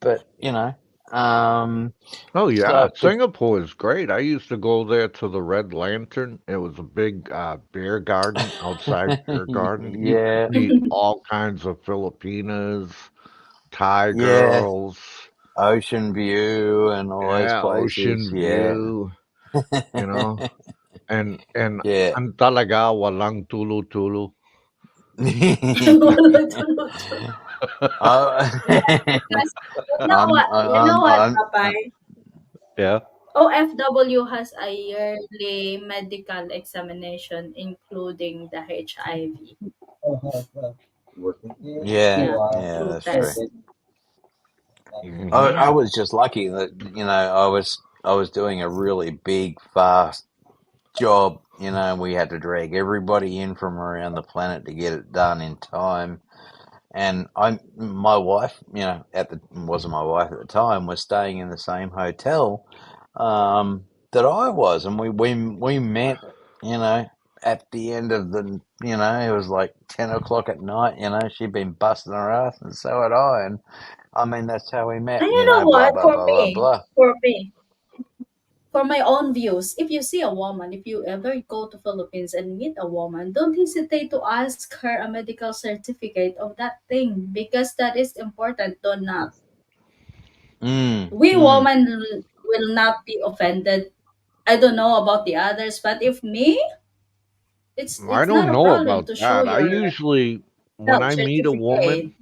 but Oh yeah, so but Singapore is great. I used to go there to the Red Lantern. It was a big beer garden, outside beer garden. You could yeah, meet all kinds of Filipinas, Thai yeah, girls, Ocean View and all those yeah, places. ocean Yeah, view, you know, and yeah. ang talaga walang tulo-tulo. Oh, because you know what, Papay? Yeah. OFW has a yearly medical examination, including the HIV. Working. yeah, Yeah, yeah, flu that's true. test. I Hmm. Yeah. was just lucky that I was doing a really big, fast job. We had to drag everybody in from around the planet to get it done in time. And my wife, wasn't my wife at the time, was staying in the same hotel that I was, and we met, you know, at the end of it was like 10 o'clock at night. She'd been busting her ass, and so had I, and I mean that's how we met. And you know Blah what? blah blah blah blah. For my own views, if you see a woman, if you ever go to Philippines and meet a woman, don't hesitate to ask her a medical certificate of that thing because that is important. Do not. Mm, We mm. women will not be offended. I don't know about the others, but if me, I it's not don't a know problem about to show that. I your usually when health I meet a certificate. woman,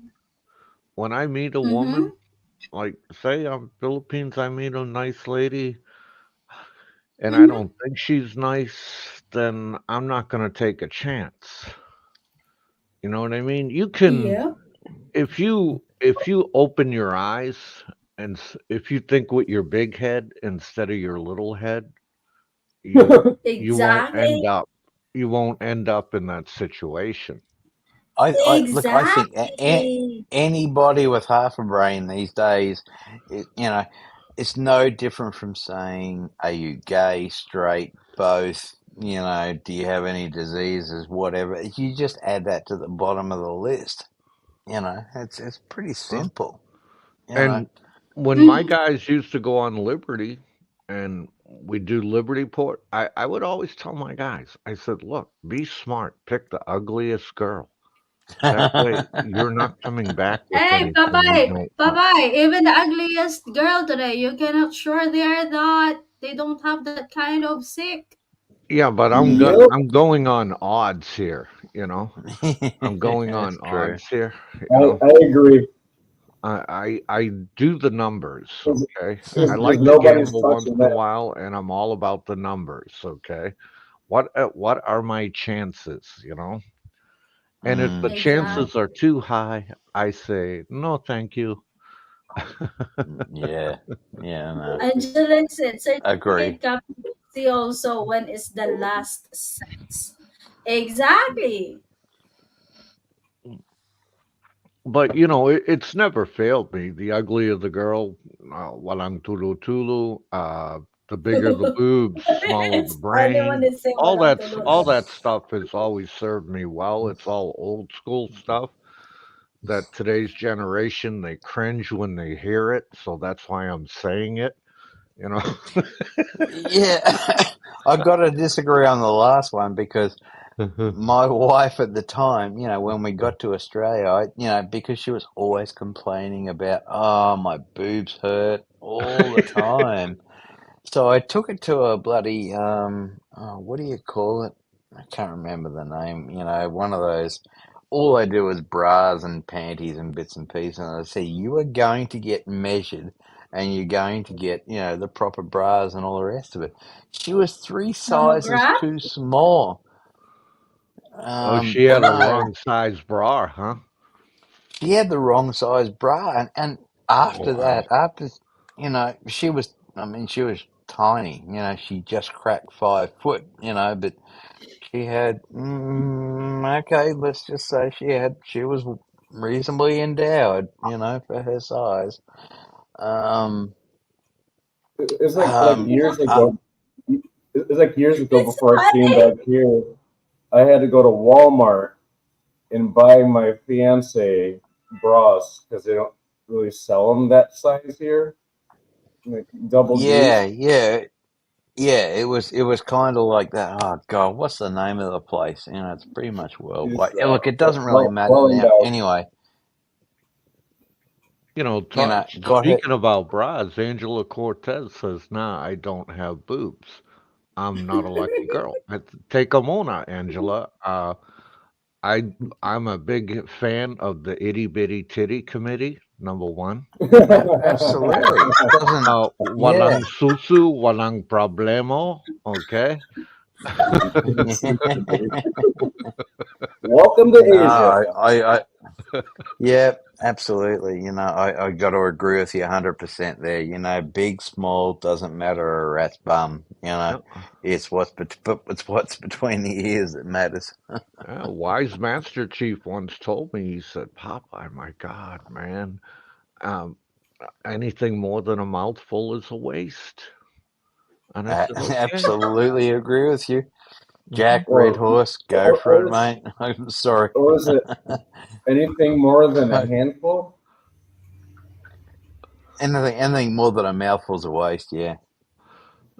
when I meet a Mm-hmm. woman, like say I'm Philippines, I meet a nice lady and I Mm-hmm. don't think she's nice, then I'm not going to take a chance. You know what I mean? You can Yeah. if you open your eyes and if you think with your big head instead of your little head, you won't end Exactly. up in that situation. I think Exactly. anybody with half a brain these days, it's no different from saying, "Are you gay, straight, both? Do you have any diseases, whatever?" You just add that to the bottom of the list. It's pretty Huh? simple. You know. And when my Mhm. guys used to go on Liberty and we do Liberty Port, I would always tell my guys, I said, look, be smart, pick the ugliest girl. That way you're not coming back with Hey, anything you bye-bye. don't want. Bye-bye. Even the ugliest girl today, you cannot sure they are not. They don't have that kind of sick. Yeah, but Yep, I'm going on odds here, you know. I'm going on That's true. odds here, you know. I agree. I do the numbers, okay? I Because like to nobody's gamble once touching in a that. while, and I'm all about the numbers, okay? What are my chances, you know? And if the Mm, mm, chances Exactly. are too high, I say no, thank you. yeah. Yeah. No. Angela said Agree. certificate competency also when is the last sex. Exactly. But you know, it's never failed me. The uglier the girl, walang tulu tulu. The bigger the boobs, smaller the It's funny when brain. they say walang tulog. All that stuff has always served me well. It's all old school stuff that today's generation they cringe when they hear it. So that's why I'm saying it. You know. Yeah. I got to disagree on the last one because my wife at the time, when we got to Australia, because she was always complaining about, oh, my boobs hurt all the time. So I took it to a bloody, what do you call it? I can't remember the name. One of those. All they do is bras and panties and bits and pieces. And I said, you are going to get measured and you're going to get, the proper bras and all the rest of it. She was 3 sizes Mammogram? too small. Oh, she had a No, wrong size bra, huh? she had the wrong size bra. And Oh after wow. that, she was tiny. She just cracked 5 foot, but she had, okay, let's just say she was reasonably endowed, for her size. Um, It's like um, years uh, ago. It's like years ago It's before I came funny. back here. I had to go to Walmart and buy my fiance bras because they don't really sell them that size here, like double yeah, D. yeah, yeah. It was kind of like that. Oh God, what's the name of the place? It's pretty much Is worldwide. Look, it doesn't really matter Welling now. Bell. Anyway, You know, got her. speaking about bras, Angela Cortez says, "Nah, I don't have boobs. I'm not a lucky girl." Take a mona, Angela. I I'm a big fan of the Itty Bitty Titty Committee. Number one, okay. Absolutely. Doesn't. Yeah. Walang susu, walang problemo. Okay. Welcome to No, Asia. yeah, absolutely. I got to agree with you 100% there. Big, small, doesn't matter a rat's bum. Yeah. It's what's between the ears that matters. Wise Master Chief once told me, he said, Popeye, my God, man, um, anything more than a mouthful is a waste. And I said, okay. Absolutely agree with you. Hmm. Jack Red Or, Horse, go or, for or, it, is, mate. I'm sorry. or is it anything more than a handful? Anything more than a mouthful's a waste, yeah.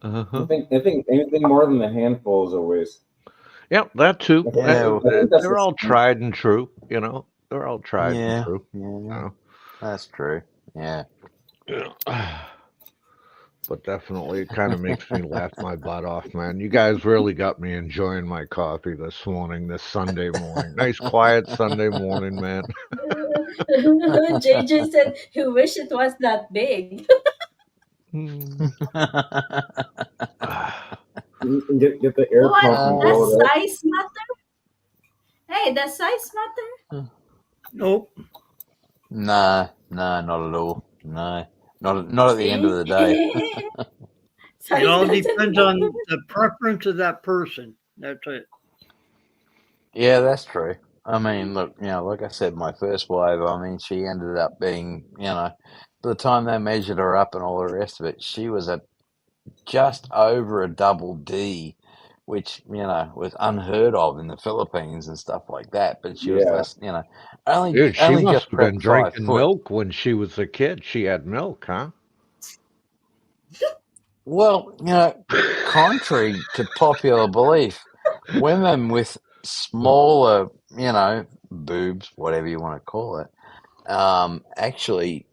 Uh-huh. I think anything more than a handful is a waste. Yep, that too. Yeah, I think that's the They're all saying. tried and true, you know. They're all tried and yeah, true. yeah, You that's true. Yeah. know. But definitely, it kind of makes me laugh my butt off, man. You guys really got me enjoying my coffee this morning, this Sunday morning. Nice, quiet Sunday morning, man. JJ said he wish it was that big. Hmm. Get the air What? pump and The uh, blow it up. size matter? Hey, the size matter? Nope. nah, nah, not at all. No, not at the end of See? the day. It Size all doesn't depends matter. on the preference of that person. That's it. Yeah, that's true. I mean, look, like I said, my first wife, I mean, she ended up being, by the time they measured her up and all the rest of it, she was at just over a double D, which, was unheard of in the Philippines and stuff like that. But she was Yeah. less, only Dude, she only must just have been prepped 5 drinking foot. milk when she was a kid. She had milk, huh? Well, contrary to popular belief, women with smaller, boobs, whatever you want to call it, actually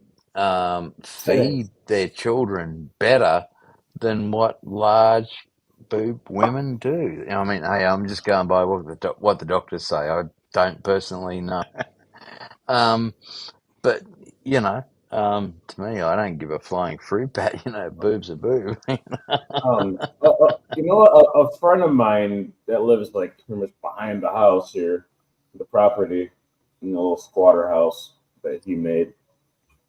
feed their children better than what large boob women do. I mean, hey, I'm just going by what the doctors say. I don't personally know. Um, but to me, I don't give a flying fruit bat. Boob's a boob. You know, a friend of mine that lives like pretty much behind the house here, the property, in the little squatter house that he made.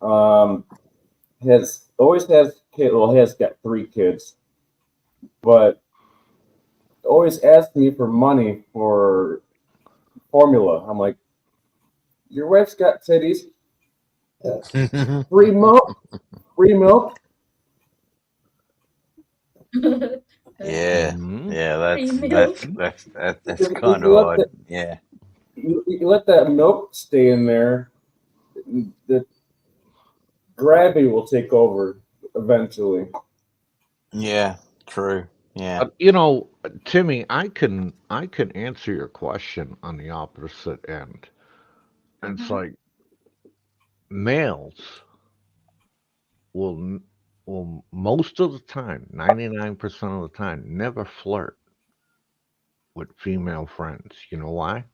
Um, has always has kid. Well, he has got 3 kids, but always asks me for money for formula. I'm like, your wife's got titties. Free milk. Free milk. Yeah, Hmm. yeah, Free that's milk. that's that's that, that's If kind of you let odd. the Yeah, you let that milk stay in there, the gravity will take over eventually. yeah, true. Yeah. Timmy, I can answer your question on the opposite end. It's Mhm. like males will will most of the time, 99% of the time, never flirt with female friends. You know why?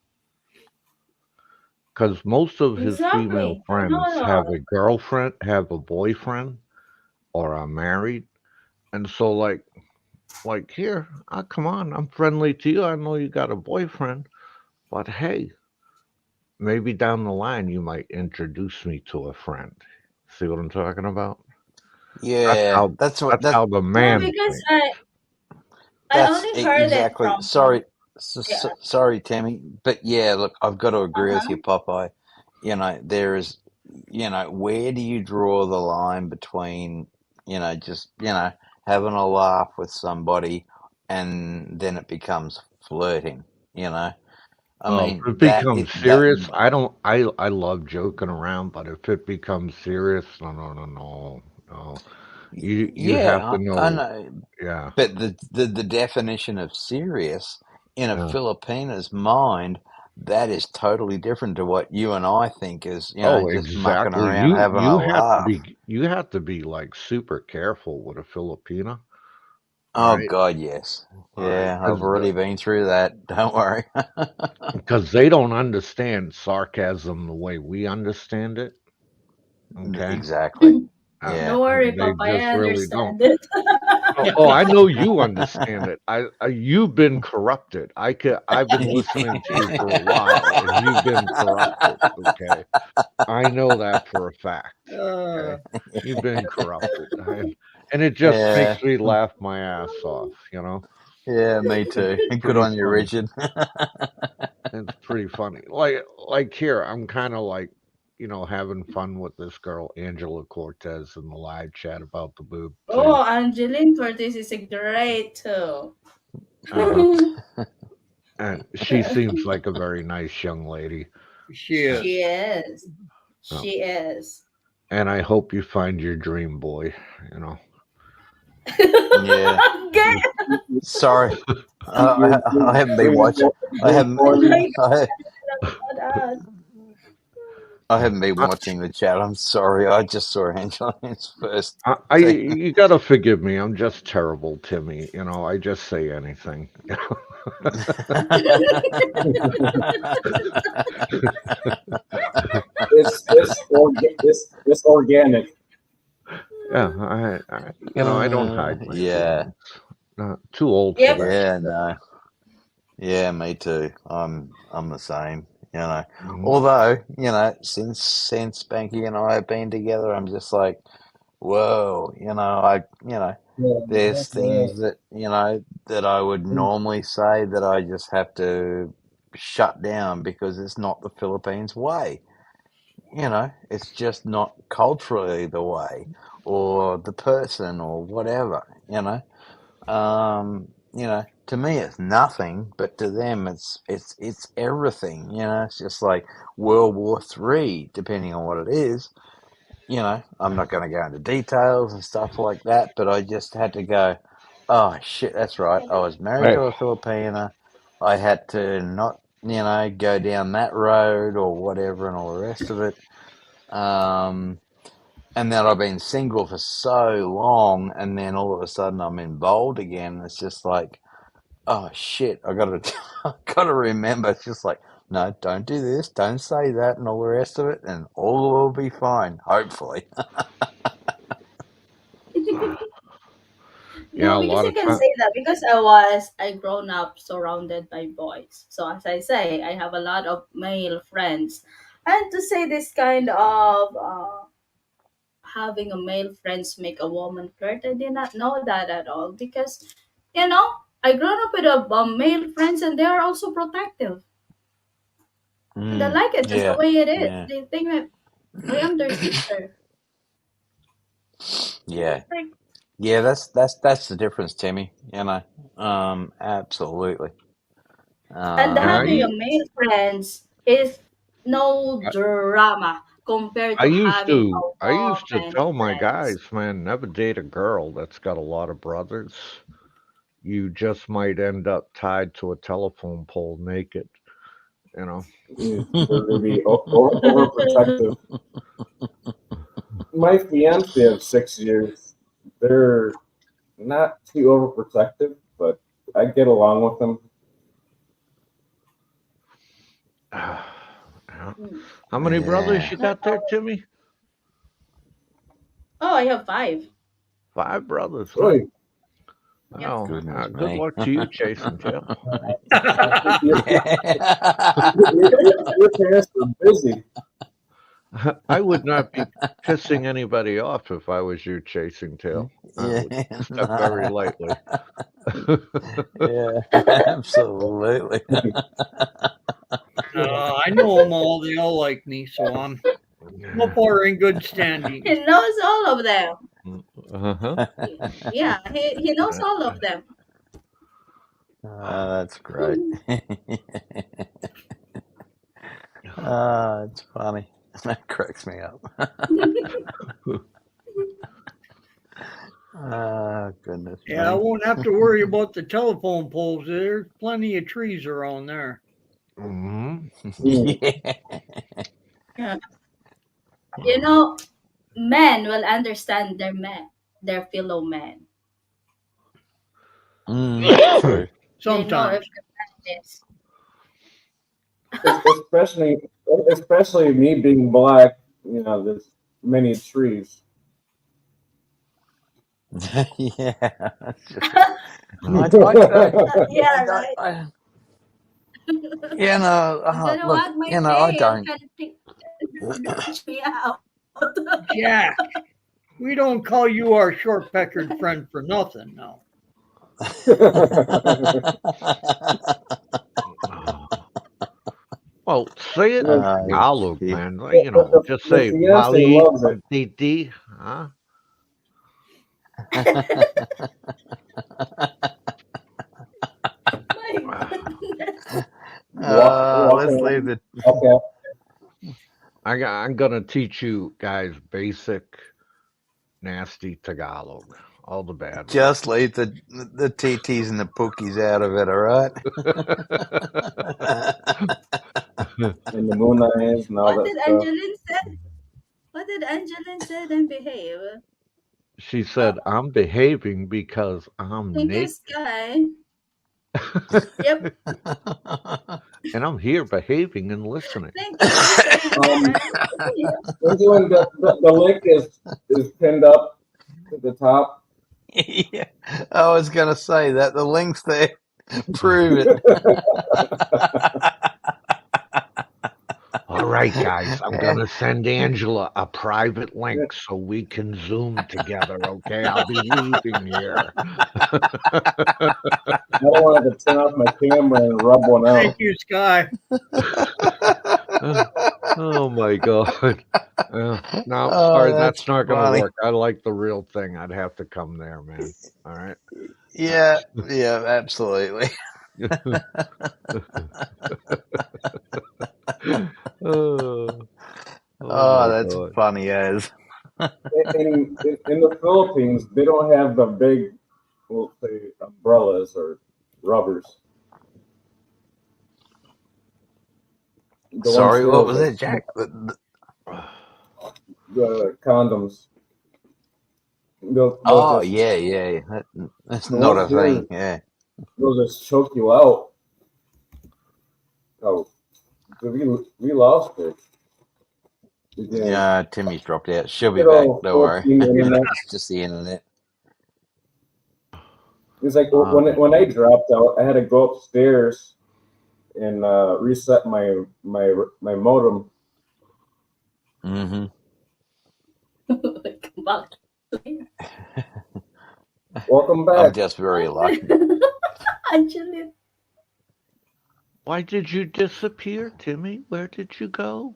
Because most of his female Exactly. I know friends a have lot. a girlfriend, have a boyfriend, or are married, and so like here, come on, I'm friendly to you. I know you got a boyfriend, but hey, maybe down the line you might introduce me to a friend. See what I'm talking about? That's Yeah, how that's what that's that how the No, man because thinks. I that's only heard it exactly. from Sorry, yeah. sorry, Tammy, but yeah, look, I've got to agree with you, Uh-huh. Popeye. There is, where do you draw the line between, just having a laugh with somebody, and then it becomes flirting. You know, I Oh, if mean it becomes that. serious, I don't. I love joking around, but if it becomes serious, no, no, no, no, no. You have Yeah, to I know. know. Yeah. But the definition of serious in a Yeah. Filipina's mind, that is totally different to what you and I think is, Oh, just mucking exactly. around You having you a have to laugh. be like super careful with a Filipina. All Oh right. God, yes. All right. Yeah, I've already been through that. Don't worry. Because they don't understand sarcasm the way we understand it. Okay. Exactly. Yeah. Don't worry, They Papa. just I really don't. understand it. Oh, I know you understand it. You've been corrupted. I've been listening to you for a while, and you've been corrupted. Okay, I know that for a fact. Uh, Okay, you've been corrupted, and it just Yeah. makes me laugh my ass off. Yeah, me too. It's Good pretty on you, funny. Richard. It's pretty funny. Like here, I'm kind of like, having fun with this girl Angela Cortez in the live chat about the boob thing. Oh, Angeline Cortez is a great too. Uh-huh. And she seems like a very nice young lady. she Uh, is. She is. uh, She is. and I hope you find your dream boy. You know. Yeah. Okay. Sorry. You're, I haven't been you're, watching. I you're haven't. Oh born. my I, God, us. I haven't been I, watching the chat. I'm sorry. I just saw Angeline's first thing. you gotta forgive me. I'm just terrible, Timmy. I just say anything. It's organic. Yeah, I don't hide my Yeah. feelings. Not too old for Yep. that Yeah. shit. No. Yeah. Me too. I'm the same. Mhm. Although since Spanky and I have been together, I'm just like, whoa, there's things that, that I would normally say that I just have to shut down because it's not the Philippines way. It's just not culturally the way or the person or whatever, to me it's nothing, but to them it's everything, it's just like World War Three, depending on what it is. I'm not going to go into details and stuff like that, but I just had to go, oh shit, that's right. I was married to Hey, a Filipina. I had to not, go down that road or whatever and all the rest of it. And then I've been single for so long, and then all of a sudden I'm involved again. It's just like, oh shit, I got to, I got to remember. It's just like, no, don't do this, don't say that, and all the rest of it, and all will be fine, hopefully. yeah, No, a because lot I of can time. say that because I grown up surrounded by boys. So as I say, I have a lot of male friends, and to say this kind of having a male friends make a woman flirt, I did not know that at all because, you know, I grew up with male friends and they are also protective. And I like it just the Yeah, way it is. yeah, They think that I am their sister. yeah, Like, yeah. That's the difference, Timmy. Absolutely. and Yeah, having a Um, male friends is no I, drama compared I to used having to a I used to woman tell my friends. guys, man, never date a girl that's got a lot of brothers. You just might end up tied to a telephone pole naked, you know. They're going to be overprotective. My fiance of 6 years, they're not too overprotective, but I get along with them. Yeah. Mm. How many brothers yeah. you got there, Timmy? Oh, I have five. 5 brothers, huh? Really, Yes. Well, Goodness good me. luck to you chasing tail. I think Yeah. your parents were busy. I would not be pissing anybody off if I was you chasing tail. I Yeah. would step very lightly. Yeah. Absolutely. I know them all. They all like me, so I'm so far in good standings. He knows all of them. Uh-huh. Yeah, he knows all of them. That's great. It's funny. That cracks me up. Goodness Yeah, I me. won't have to worry about the telephone poles. There's plenty of trees around there. Hmm. Yeah. Yeah. You know, men will understand their fellow men. True. They know if Sometimes. the man is. especially especially me being black. There's many trees. Yeah. It's just, I don't, Yeah, right. He's gonna look, wag my I tail don't. and reach me out. Jack, we don't call you our short peckered friend for nothing now. Well, say it in Tagalog, Shit. man. The, Just the say fiance Mali loves it. Titi, huh? My goodness. Let's Walking. leave the. Okay. I'm gonna teach you guys basic nasty Tagalog, all the bad words. Just leave the TTs and the Pookies out of it, all right? And the moon eyes and all What that did stuff. Angeline said? What did Angeline said and behave? She Oh, said, "I'm behaving because I'm thank you, naked, Sky. Yep. and I'm here behaving and listening." Thank you for saying Um, that. Yep. Angela, the link is pinned up at the top. Yeah, I was going to say that. The link's there. Prove it. All right, guys. I'm gonna send Angela a private link so we can Zoom together. Okay, I'll be leaving here. I don't want to turn off my camera and rub one Thank out. you, Sky. Oh my God. No, Oh, sorry, that's that's not gonna funny. work. I like the real thing. I'd have to come there, man. All right. Yeah, yeah, absolutely. Oh, Oh, my that's God. funny as. In the Philippines, they don't have the big, we'll say, umbrellas or rubbers. The ones Sorry, here what are was like that, Jack? the condoms. They'll Oh, just yeah, yeah. That's the not ones a thing. here. Yeah. They'll just choke you out. Oh, we lost it. Again, Yeah, Timmy's dropped out. She'll be good back. old Don't worry. Philippine internet. It's just the internet. It's like Um, when I dropped out, I had to go upstairs and reset my modem. hmm Come on. Welcome I'm back. just very lucky. Actually, Why did you disappear, Timmy? Where did you go?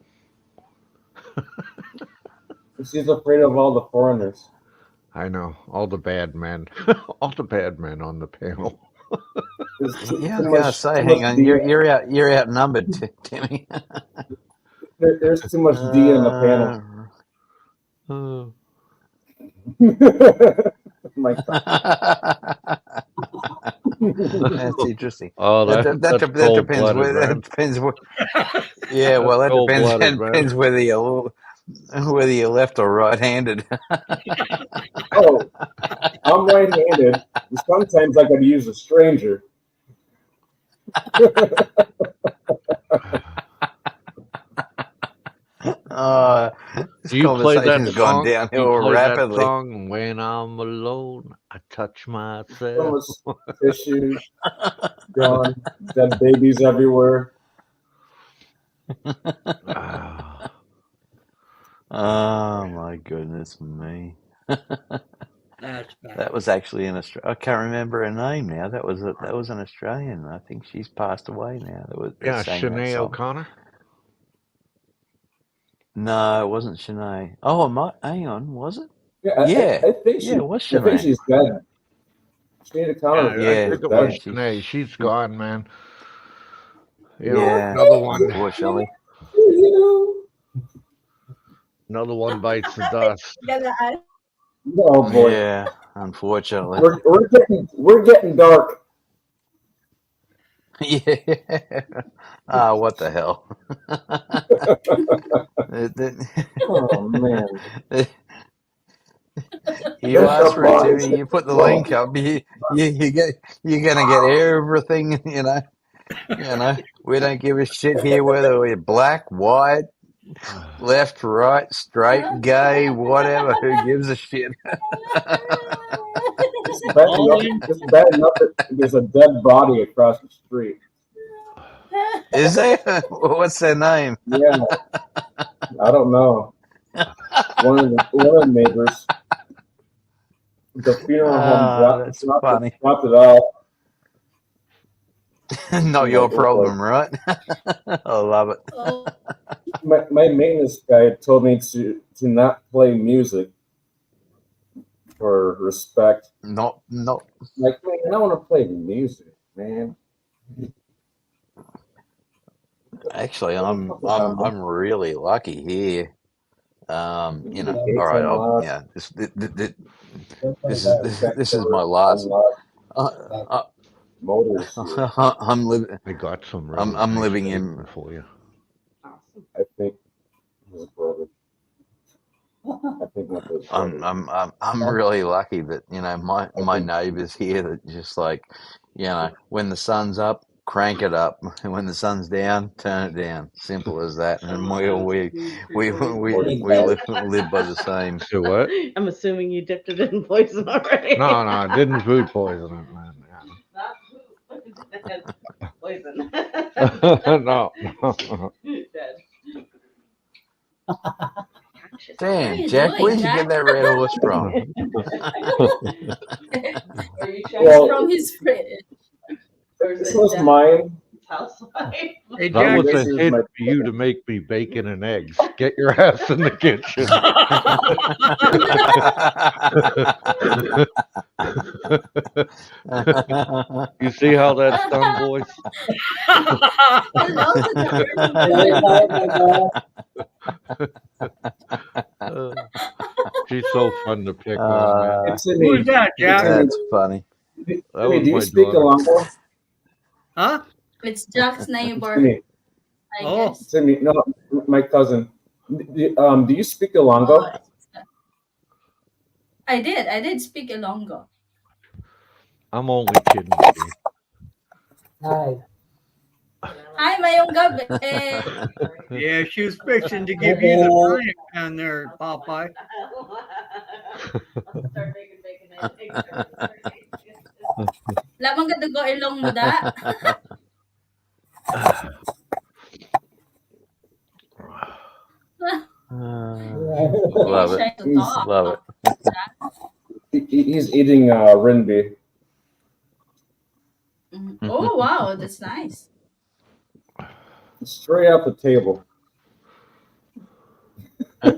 She's afraid of all the foreigners. I know, all the bad men. All the bad men on the panel. There's Yeah, I was gonna say, too much hang on, D. you're outnumbered, Timmy. There's too much D in the panel. Oh, My God. That's interesting. oh, that's That cold depends blooded, where man. that depends where. Yeah, well, That's that cold depends. That blooded, man. depends whether you're left or right-handed. Oh, I'm right-handed. Sometimes I could use a stranger. This Do you play that conversation's gone song? Do you downhill play that rapidly. song? When I'm alone, I touch So myself. much tissue gone. Dead babies everywhere. Ah, Oh my goodness me. That's bad. That was actually an Australian. I can't remember her name now. That was an Australian. I think she's passed away now. That yeah, sang that Sinead song. O'Connor. No, it wasn't Shanae. Oh, hang on, was it? Yeah, Yeah, I yeah, it was think Shanae. she's dead. Sinead O'Connor, Yeah, I I think, Yeah, is think it yeah, was dead. Sinead. She's gone, man. You know, yeah. another one, Unfortunately, another one bites the dust. Oh boy, yeah. Unfortunately, we're getting dark. yeah. Ah, what the hell? Oh man, You let ask the for it, bodies Timmy. hit You the put the floor. link up. You're gonna get everything. We don't give a shit here whether we're black, white, left, right, straight, gay, whatever. Who gives a shit? All in. It's bad enough that there's a dead body across the street. Is there? What's their name? Yeah, I don't know. One of the neighbors, the funeral home That's funny. dropped it off. Not I'm your like, oh boy. problem, right? I love it. My maintenance guy told me to not play music for respect. Not. Like, man, I don't want to play music, man. Actually, Let me I'm talk I'm about I'm really lucky here. All right. daytime lot. Yeah. Back This is my door last. unlocked. Uh, uh, Motors here. I'm living. I got some really I'm nice living in. bacon for you. I think. I think my first brother. I'm really lucky that I my think. neighbors here that just like when the sun's up, crank it up, and when the sun's down, turn it down. Simple as that. And we live by the same. So what? I'm assuming you dipped it in poison already. No, no, I didn't food poison it, man. Poison. Yeah. No, no. Dead. What are Damn, you Jack, doing, where'd you get Jack? that red horse from? It's Well, from his fridge. this was mine. Hey, That Jack. was This a is hint my for you to make me bacon and eggs. Get your ass in the kitchen. You see how that's done, boys? Hello to the Uh, she's so fun to pick on, man. Hey, uh, Who is Timmy. that, Hey, Jack? Timmy. that's funny. That Timmy, was do you my speak daughter. Alongo? Huh? It's Jack's neighbor, Timmy, I Oh, guess. Timmy, no, my cousin. Do you speak Oh, Alongo? I did speak Ilonggo. I'm only kidding, G. Hi, mayong gabi. yeah, she was fixing to give you the frying pan there, Popeye. Lamang kadugo ilong mo da. Love it. Shy to He's, talk. Love it. he's eating Rinby. Oh, wow, that's nice. Straight off the table. Growing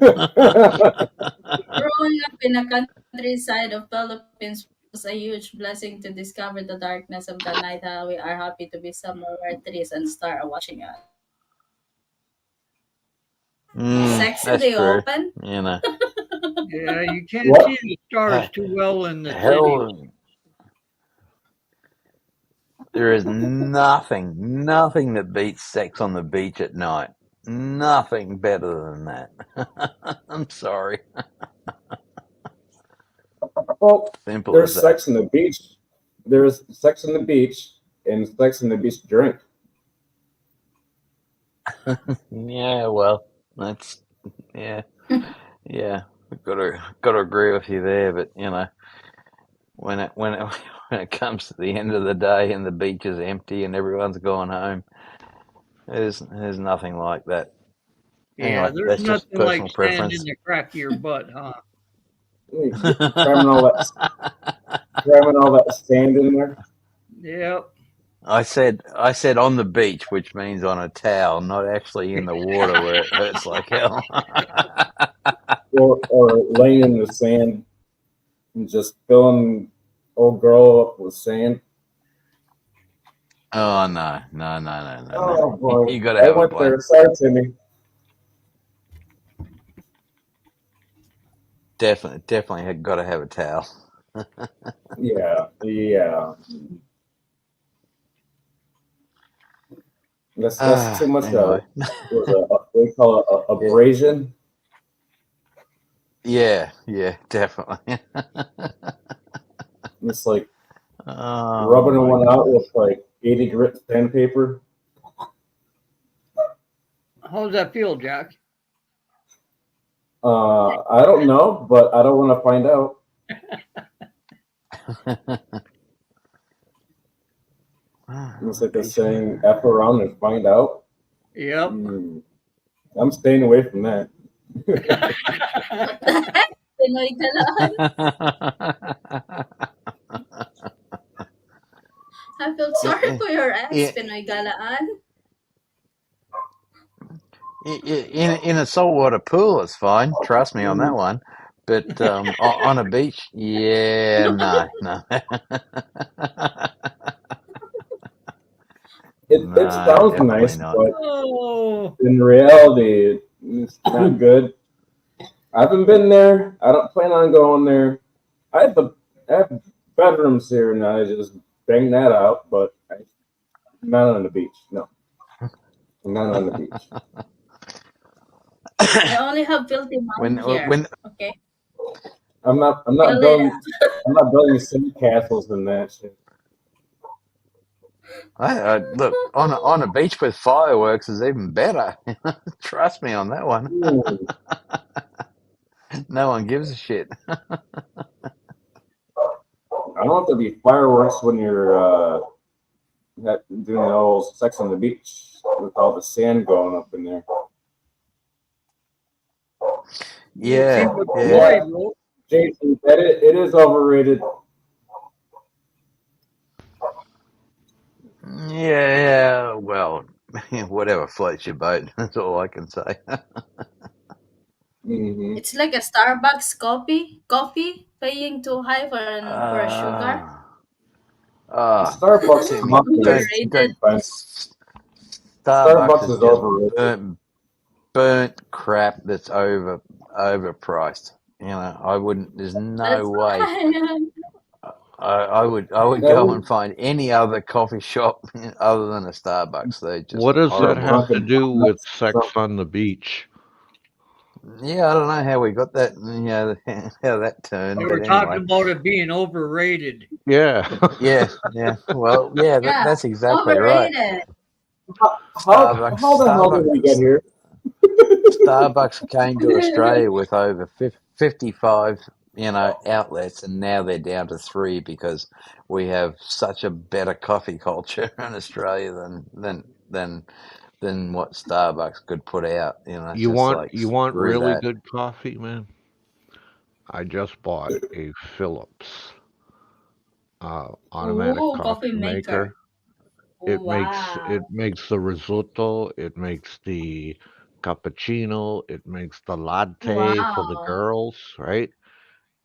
up in a countryside of Philippines was a huge blessing to discover the darkness of the night. We are happy to be somewhere where trees and stars are watching us. Sex in That's the true. open? You know. Yeah, you can't What? see the stars too well in the city. Hell, there is nothing that beats sex on the beach at night. Nothing better than that. I'm sorry. Well, Simple there's as that. sex on the beach. There's sex on the beach and sex on the beach drink. Yeah, well, that's yeah, yeah. Got to agree with you there, but you know, when it when it comes to the end of the day and the beach is empty and everyone's gone home, there's nothing like that. Yeah, Anyway, there's that's just nothing like personal sand in preference. the crack of your butt, huh? Cramming all that sand in there. Yep. I said on the beach, which means on a towel, not actually in the water where it hurts like hell. Or laying in the sand and just filling old girl up with sand. Oh no. Oh boy, You got to I have a went plan. there. Sorry, Timmy. Definitely had got to have a towel. Yeah. That's too much. Anyway, What do you call it? Abrasion. yeah, definitely. It's like Oh rubbing my one out goodness. with like 80 grit sandpaper. How does that feel, Jack? I don't know, but I don't want to find out. It's like a saying, F around and find out. Yep. I'm staying away from that. What the heck? Pinoy galaan. I felt sorry for your ex, Pinoy galaan. In a saltwater pool, it's fine. Trust me on that one. But on a beach, yeah, no. It No, sounds definitely nice, not. but Oh, in reality, it's not good. I haven't been there. I don't plan on going there. I have bedrooms here, and I just bang that out. But not on the beach. No, not on the beach. We only have filthy mind here. When Okay? I'm not Fill it building. up. I'm not building sand castles and that shit. look on a beach with fireworks is even better. Trust me on that one. Ooh, No one gives a shit. I don't want to be fireworks when you're doing the old sex on the beach with all the sand going up in there. You've seen Yeah, what the yeah. Yeah, boys wrote. Jason, it is overrated. Yeah, well, whatever floats your boat. That's all I can say. Hmm. It's like a Starbucks coffee paying too high for a sugar. Uh, uh, Starbucks Timmy, coffee is Overrated. expensive. Starbucks Starbucks is is just overrated. burnt crap that's overpriced. You know, I wouldn't. There's no That's way. why. I would That go we and find any other coffee shop other than a Starbucks. They're just What does that start horrible. have to Dunkin' do with Donuts or sex something. on the beach? Yeah, I don't know how we got that. You know how that They turned, were but talking anyway. about it being overrated. Yeah. Yeah, yeah. Well, yeah, Yeah, that's exactly right. overrated. How the hell did we get here? Starbucks came to Australia with over 55, outlets, and now they're down to three because we have such a better coffee culture in Australia than what Starbucks could put out. It's You just want like you want screw really that. good coffee, man? I just bought a Philips automatic Ooh, coffee coffee maker. maker. It Wow. makes the risotto, it makes the cappuccino, it makes the latte for the Wow. girls, right?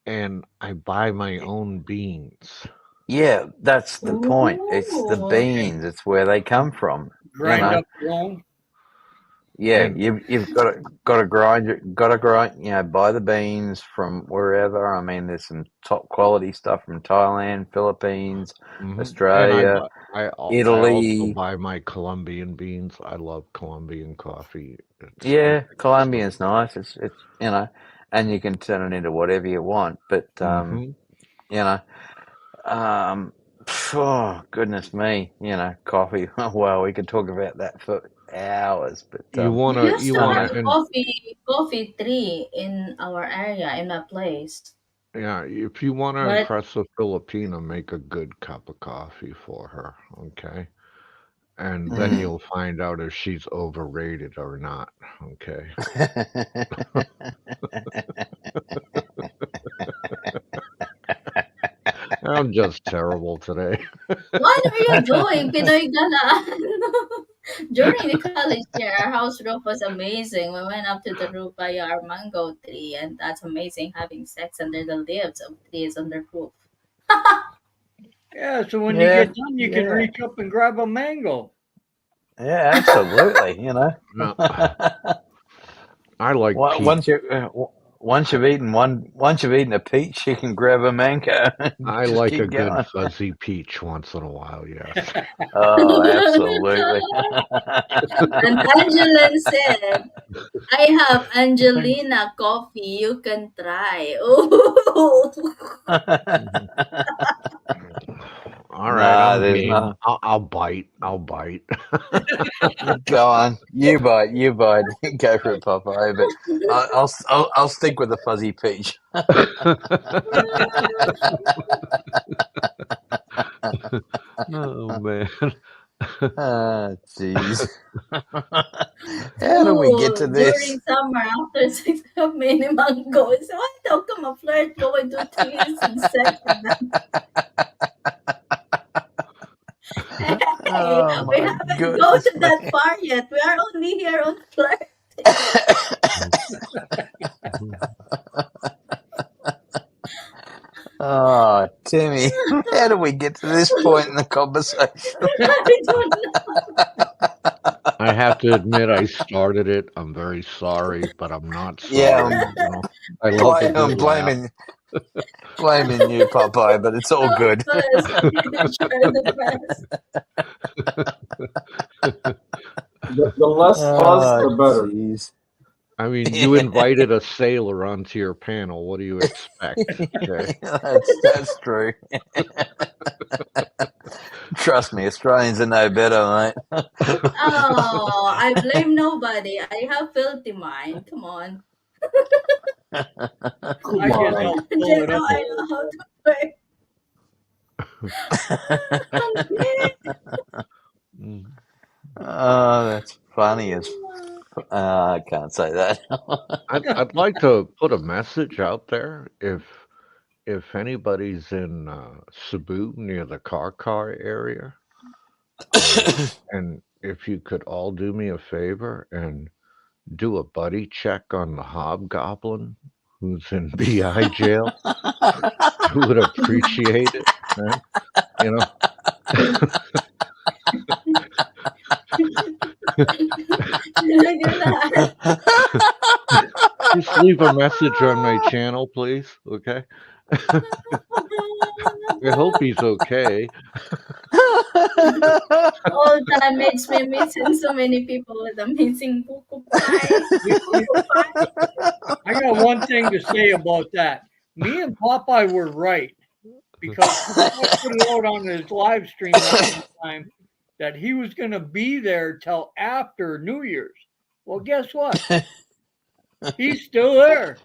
And I buy my own beans. Yeah, that's the point. It's the Ooh. beans. It's where they come from. You Grind know. up your own. Yeah, And you've got to grind, buy the beans from wherever. I mean, there's some top quality stuff from Thailand, Philippines, and Australia, I also Italy. buy my Colombian beans. I love Colombian coffee. It's Yeah, so Colombian's good. nice. And you can turn it into whatever you want. But hmm you know, um, oh goodness me, coffee. Well, we could talk about that for hours. But We used you to um, wanna have and coffee tree in our area, in my place. yeah, if you wanna But impress a Filipina, make a good cup of coffee for her, okay? And then mm. you'll find out if she's overrated or not, okay? I'm just terrible today. what are you doing, Pinoy Galaan? During the college year, our house roof was amazing. We went up to the roof by our mango tree, and that's amazing having sex under the leaves of trees on the roof. Yeah, so when you Yeah, get done, you can yeah, reach up and grab a mango. yeah, absolutely. No, I like Well, peach. I once you've eaten a peach, you can grab a mango and I just like a keep good going. fuzzy peach once in a while, yes. Oh, absolutely. And Angeline said, I have Angelina coffee. You can try. Ooh. Mhm. All right, Nah, I'm there's game. no. I'll bite. I'll bite. Go on, you bite, go for it, Popeye. But I'll stick with the fuzzy peach. Oh man. Ah, jeez. How do we get School to this? during summer after 6 mini mangoes. Why how come a flirt go and do teasing session? Hey, Oh we my haven't go goodness to me. that far yet. We are only here on flirt. Oh, Timmy, how do we get to this point in the conversation? I don't know. I have to admit I started it. I'm very sorry, but I'm not Yeah, sorry. I love a good I'm laugh. blaming you, Popeye, but it's all Of good. course, you're the best. The less fuzz, Oh, the better. jeez. I mean, you invited a sailor onto your panel. What do you expect? Okay. That's true. Trust me, Australians are no better, mate. Oh, I blame nobody. I have filthy mind. Come on. Come I can't on. help pull Just it now up. I know how to flirt. Okay. Mm. Oh, that's funny as. I can't say that. I'd like to put a message out there if anybody's in Cebu near the car area, and if you could all do me a favor and do a buddy check on the hobgoblin who's in BI jail, I would appreciate it, man. You know, Look at that. just leave a message on my channel, please. Okay. I hope he's okay. All that makes me missing so many people with amazing buko pie. Buko pie. I got one thing to say about that. Me and Popeye were right because Popeye put it out on his live stream last time that he was going to be there till after New Year's. Well, guess what? He's still there.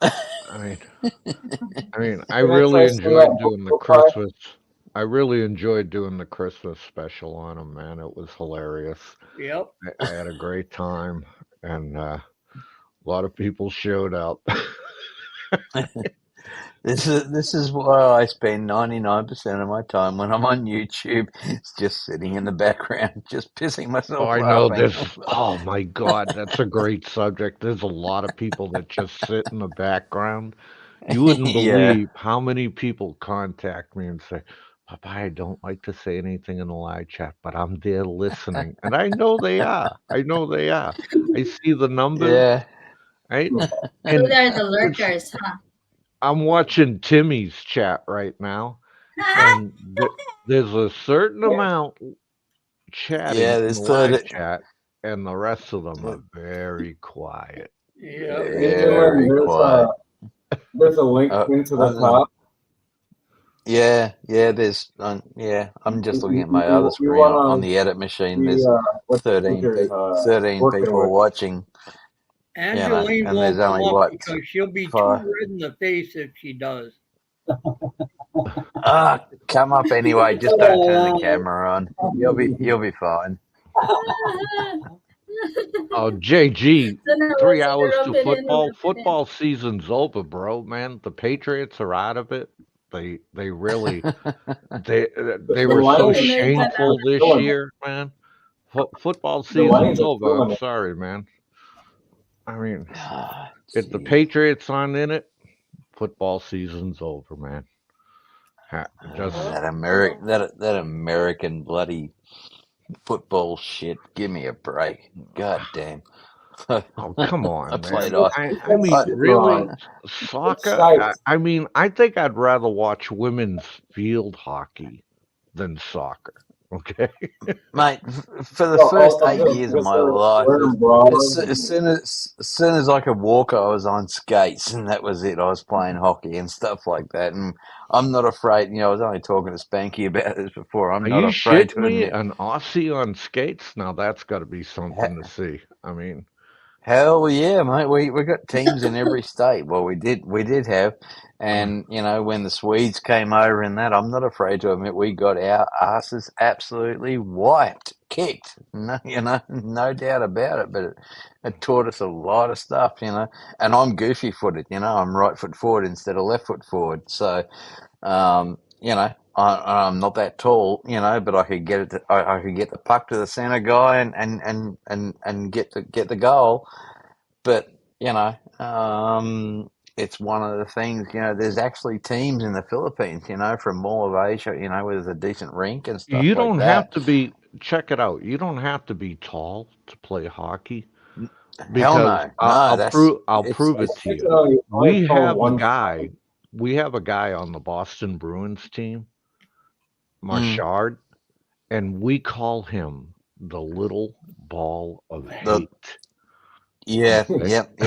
I mean, I Can I really try some of enjoyed that doing the buko pie? Christmas. I really enjoyed doing the Christmas special on him, man. It was hilarious. Yep. I had a great time, and a lot of people showed up. This is why I spend 99% of my time when I'm on YouTube. It's just sitting in the background, just pissing myself Oh, I know laughing. this. Oh my God, that's a great subject. There's a lot of people that just sit in the background. You wouldn't Yeah. believe how many people contact me and say, Papa, I don't like to say anything in the live chat, but I'm there listening. And I know they are. I know they are. I see the numbers, Yeah. right? So And they're the it's, lurkers, huh? I'm watching Timmy's chat right now, and there's a certain amount chatting Yeah, in there's the live 30. chat, and the rest of them are very quiet. Yep. Very quiet. There's a link pinned to the top. Yeah, there's, yeah, I'm just looking at my You other screen on the edit machine. There's 13 working people with. watching. Angeline and won't there's come only up what? because she'll be too 5. red in the face if she does. Come up anyway. Just don't turn the camera on. You'll be fine. Oh, JG, So now 3 what's hours your to opinion? football. Football season's over, bro. Man, the Patriots are out of it. They really they were so Lions- shameful this year, man. Football season's Lions are over. I'm killing it. sorry, man. I mean, if the Patriots aren't in it, football season's over, man. Just that American bloody football shit. Give me a break. God damn. oh, come on, I man. played I mean, really, soccer? I mean, I think I'd rather watch women's field hockey than soccer. Okay, mate. For the first 8 years of my life, as soon as I could walk, I was on skates, and that was it. I was playing hockey and stuff like that. And I'm not afraid. I was only talking to Spanky about this before. I'm are not you afraid to shitting me? admit. An Aussie on skates? Now that's got to be something to see. I mean, Hell yeah, mate. We got teams in every state. Well, we did have, and when the Swedes came over in that, I'm not afraid to admit we got our asses absolutely wiped, kicked. No, no doubt about it. But it taught us a lot of stuff, And I'm goofy footed, I'm right foot forward instead of left foot forward. So, I'm not that tall, but I could get it. I could get the puck to the center guy and get the goal. But it's one of the things. There's actually teams in the Philippines, from Mall of Asia, where there's a decent rink and stuff you like don't that. have to be. Check it out. You don't have to be tall to play hockey. Hell Because no, I'll prove it to you. We have a guy on the Boston Bruins team, Marchard, and we call him the little ball of hate. Yeah, Okay? yep.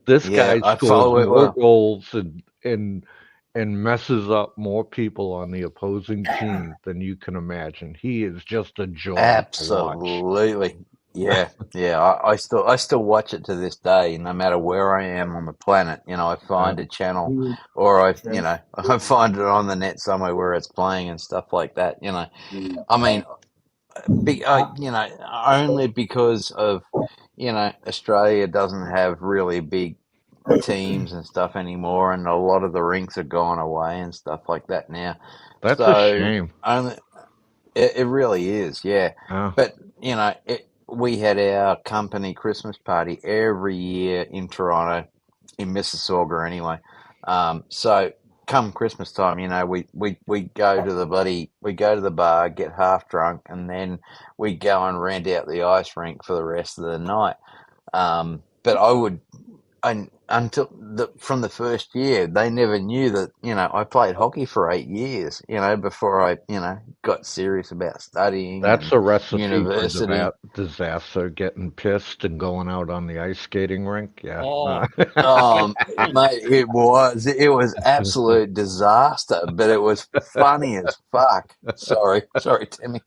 This guy I scores follow it more well. goals and messes up more people on the opposing team than you can imagine. He is just a joy to watch. Absolutely. Yeah. I still watch it to this day, no matter where I am on the planet. I find a channel, or I find it on the net somewhere where it's playing and stuff like that. I mean, only because of Australia doesn't have really big teams and stuff anymore, and a lot of the rinks have gone away and stuff like that now. That's a So shame. only it really is, yeah. Uh, But we had our company Christmas party every year in Toronto, in Mississauga anyway. So come Christmas time, we go to the bar, get half drunk, and then we go and rent out the ice rink for the rest of the night. But until from the first year, they never knew that I played hockey for 8 years. Before I got serious about studying that's and a recipe for university. disaster, getting pissed and going out on the ice skating rink. Yeah. Oh, Mate, it was absolute disaster, but it was funny as fuck. Sorry, Timmy.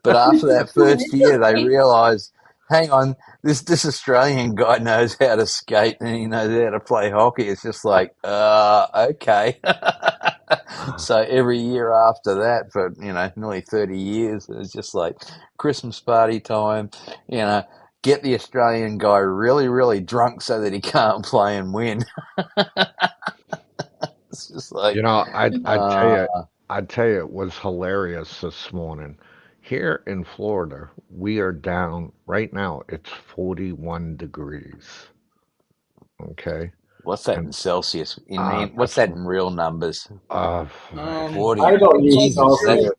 But after that first year, they realised, hang on, this Australian guy knows how to skate and he knows how to play hockey. It's just like, okay. So every year after that, for nearly 30 years, it was just like Christmas party time. Get the Australian guy really, really drunk so that he can't play and win. It's just like, You know, I'd tell you, uh, it was hilarious this morning. Here in Florida, we are down right now. It's 41 degrees. Okay, what's that and in Celsius? What's that's that in real numbers? um, 40. I don't use Jesus, Celsius.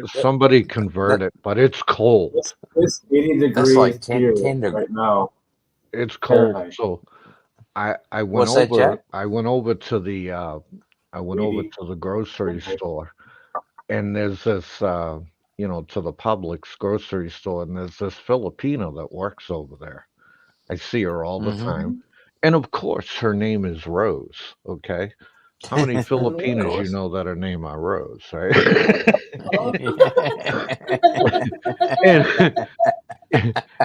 somebody convert it, but it's cold. It's 80 that's like degrees 10, here 10 right now, It's cold. Fahrenheit. So I went What's that, over. Jack? I went over to the grocery 80. store, and there's this to the Publix grocery store, and there's this Filipino that works over there. I see her all the time. Mm-hmm. And of course, her name is Rose. Okay. How many Of Filipinas you course. know that are named are Rose, right? Oh. and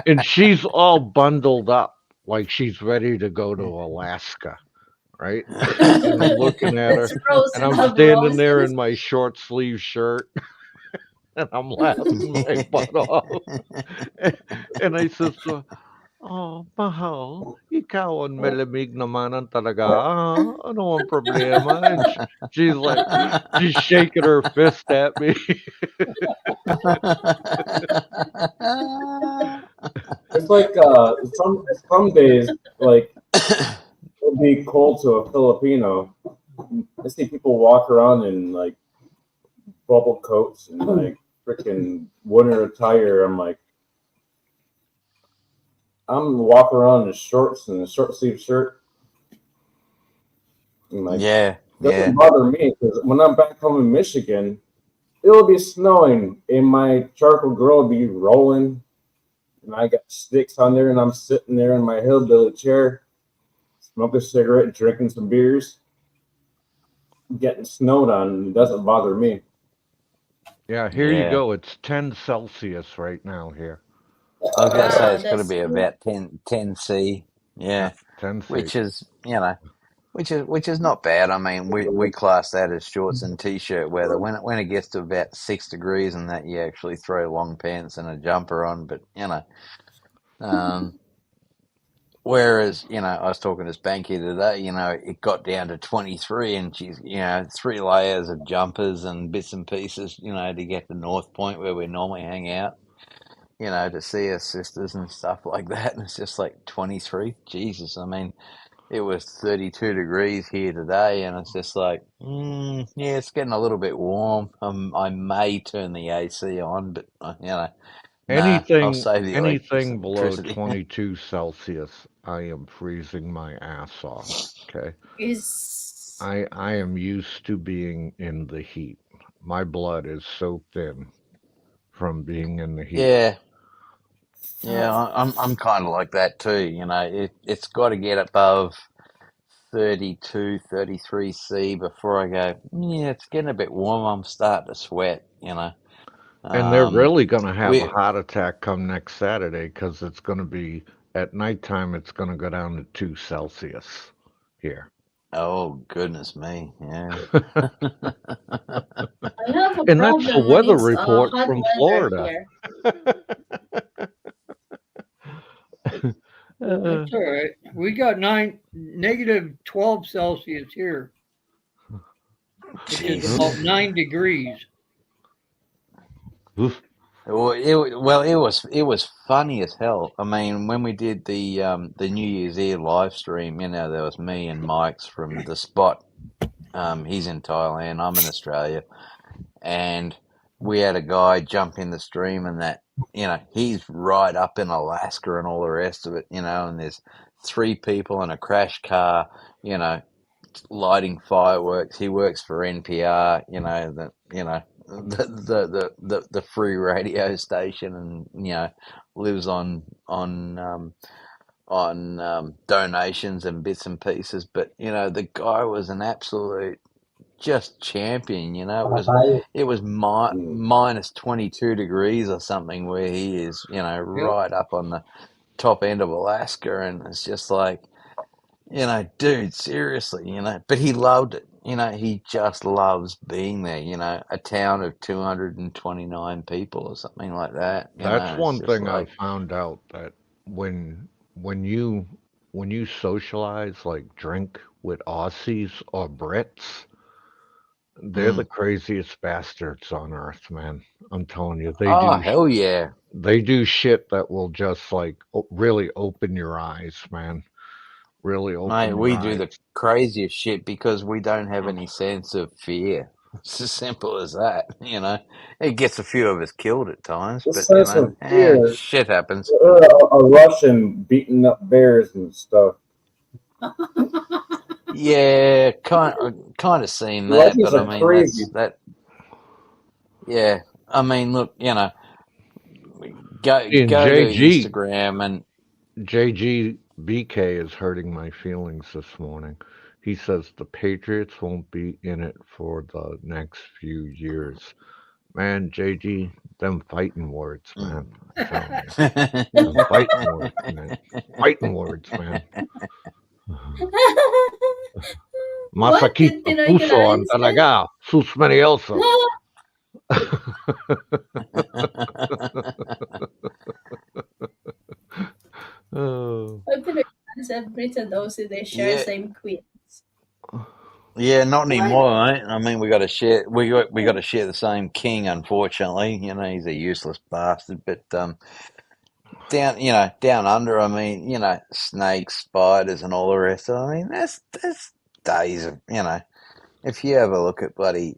and she's all bundled up like she's ready to go to Alaska, right? And I'm looking at That's her, and Rosen I'm of standing there in Roses. my short sleeve shirt, and I'm laughing my butt off. And I says to her, "Oh, mahal, ikaw ang malamig naman ang talaga. Ano ang problema?" And she's like, she's shaking her fist at me. It's like some days like it'll be cold to a Filipino. I see people walk around in like bubble coats and like freaking winter attire. I'm walking around in shorts and a short sleeve shirt. And like Yeah, doesn't bother me because when I'm back home in Michigan, it'll be snowing and my charcoal grill will be rolling, and I got sticks on there, and I'm sitting there in my hillbilly chair, smoking a cigarette, drinking some beers, getting snowed on, and it doesn't bother me. Yeah, here you yeah. go. It's 10 Celsius right now here. I was going to say Wow, it's got to that's be cool. about 10 C. Yeah, Yeah, 10 C. which is which is not bad. I mean, we class that as shorts and t-shirt weather. When it gets to about 6 degrees and that, you actually throw long pants and a jumper on. But um, whereas I was talking to Spanky today. It got down to 23, and she's 3 layers of jumpers and bits and pieces. To get to North Point where we normally hang out. To see her sisters and stuff like that. And it's just like 23. Jesus, I mean, it was 32 degrees here today, and it's just like, yeah, it's getting a little bit warm. I may turn the AC on, but nah, I'll save the Anything below electricity. 22 Celsius, I am freezing my ass off. Okay. Is I am used to being in the heat. My blood is so thin from being in the heat. Yeah, yeah, uh, I'm kind of like that too. It's got to get above 32, 33 C before I go, yeah, it's getting a bit warm. I'm starting to sweat. And they're Um, really going to have a we heart attack come next Saturday because it's going to be at nighttime, it's going to go down to 2 Celsius here. Oh, goodness me. Yeah. I have a And that's the problem when weather it's report hot from weather Florida. here. That's all right. We got -12 Celsius here, which is Jeez. about 9 degrees. Oof. It was funny as hell. I mean, when we did the New Year's Eve live stream, there was me and Mike's from the spot. He's in Thailand, I'm in Australia, and we had a guy jump in the stream, and he's right up in Alaska and all the rest of it, and there's 3 people in a crash car, you know, lighting fireworks. He works for NPR, the free radio station, and lives on donations and bits and pieces. But the guy was an absolute just champion. It was Mm. minus 22 degrees or something where he is. Yep. Right up on the top end of Alaska, and it's just like, dude, seriously, but he loved it. He just loves being there. A town of 229 people or something like that. That's It's one just thing I've like, found out that when you when you socialize, like drink with Aussies or Brits, they're the mm. craziest bastards on earth, man. I'm telling you, Oh, hell yeah. they do shit that will just like really open your eyes, man. Really Mate, open your we do eyes. the craziest shit because we don't have any sense of fear. It's as simple as that. It gets a few of us killed at times, The but sense of fear. shit happens. A Russian beating up bears and stuff. Yeah, kind of seen that, Russians but I are mean that's crazy. that. Yeah, I mean, look, go And go to Instagram and JGBK is hurting my feelings this morning. He says the Patriots won't be in it for the next few years. Man, JG, them fighting words, man. I'm telling you. Them fighting words, man. Fighting words, man. What did Masakita Pinoy puso ang Kailangan say? talaga. Sus Manioso. Oh. What Pinoy Kailangan said Brits and Aussie, they share yeah, same queens. yeah, not What? anymore, mate. I mean, we got to share the same king. Unfortunately, he's a useless bastard. But down under, I mean, snakes, spiders, and all the rest of it. I mean, that's days of, if you have a look at bloody,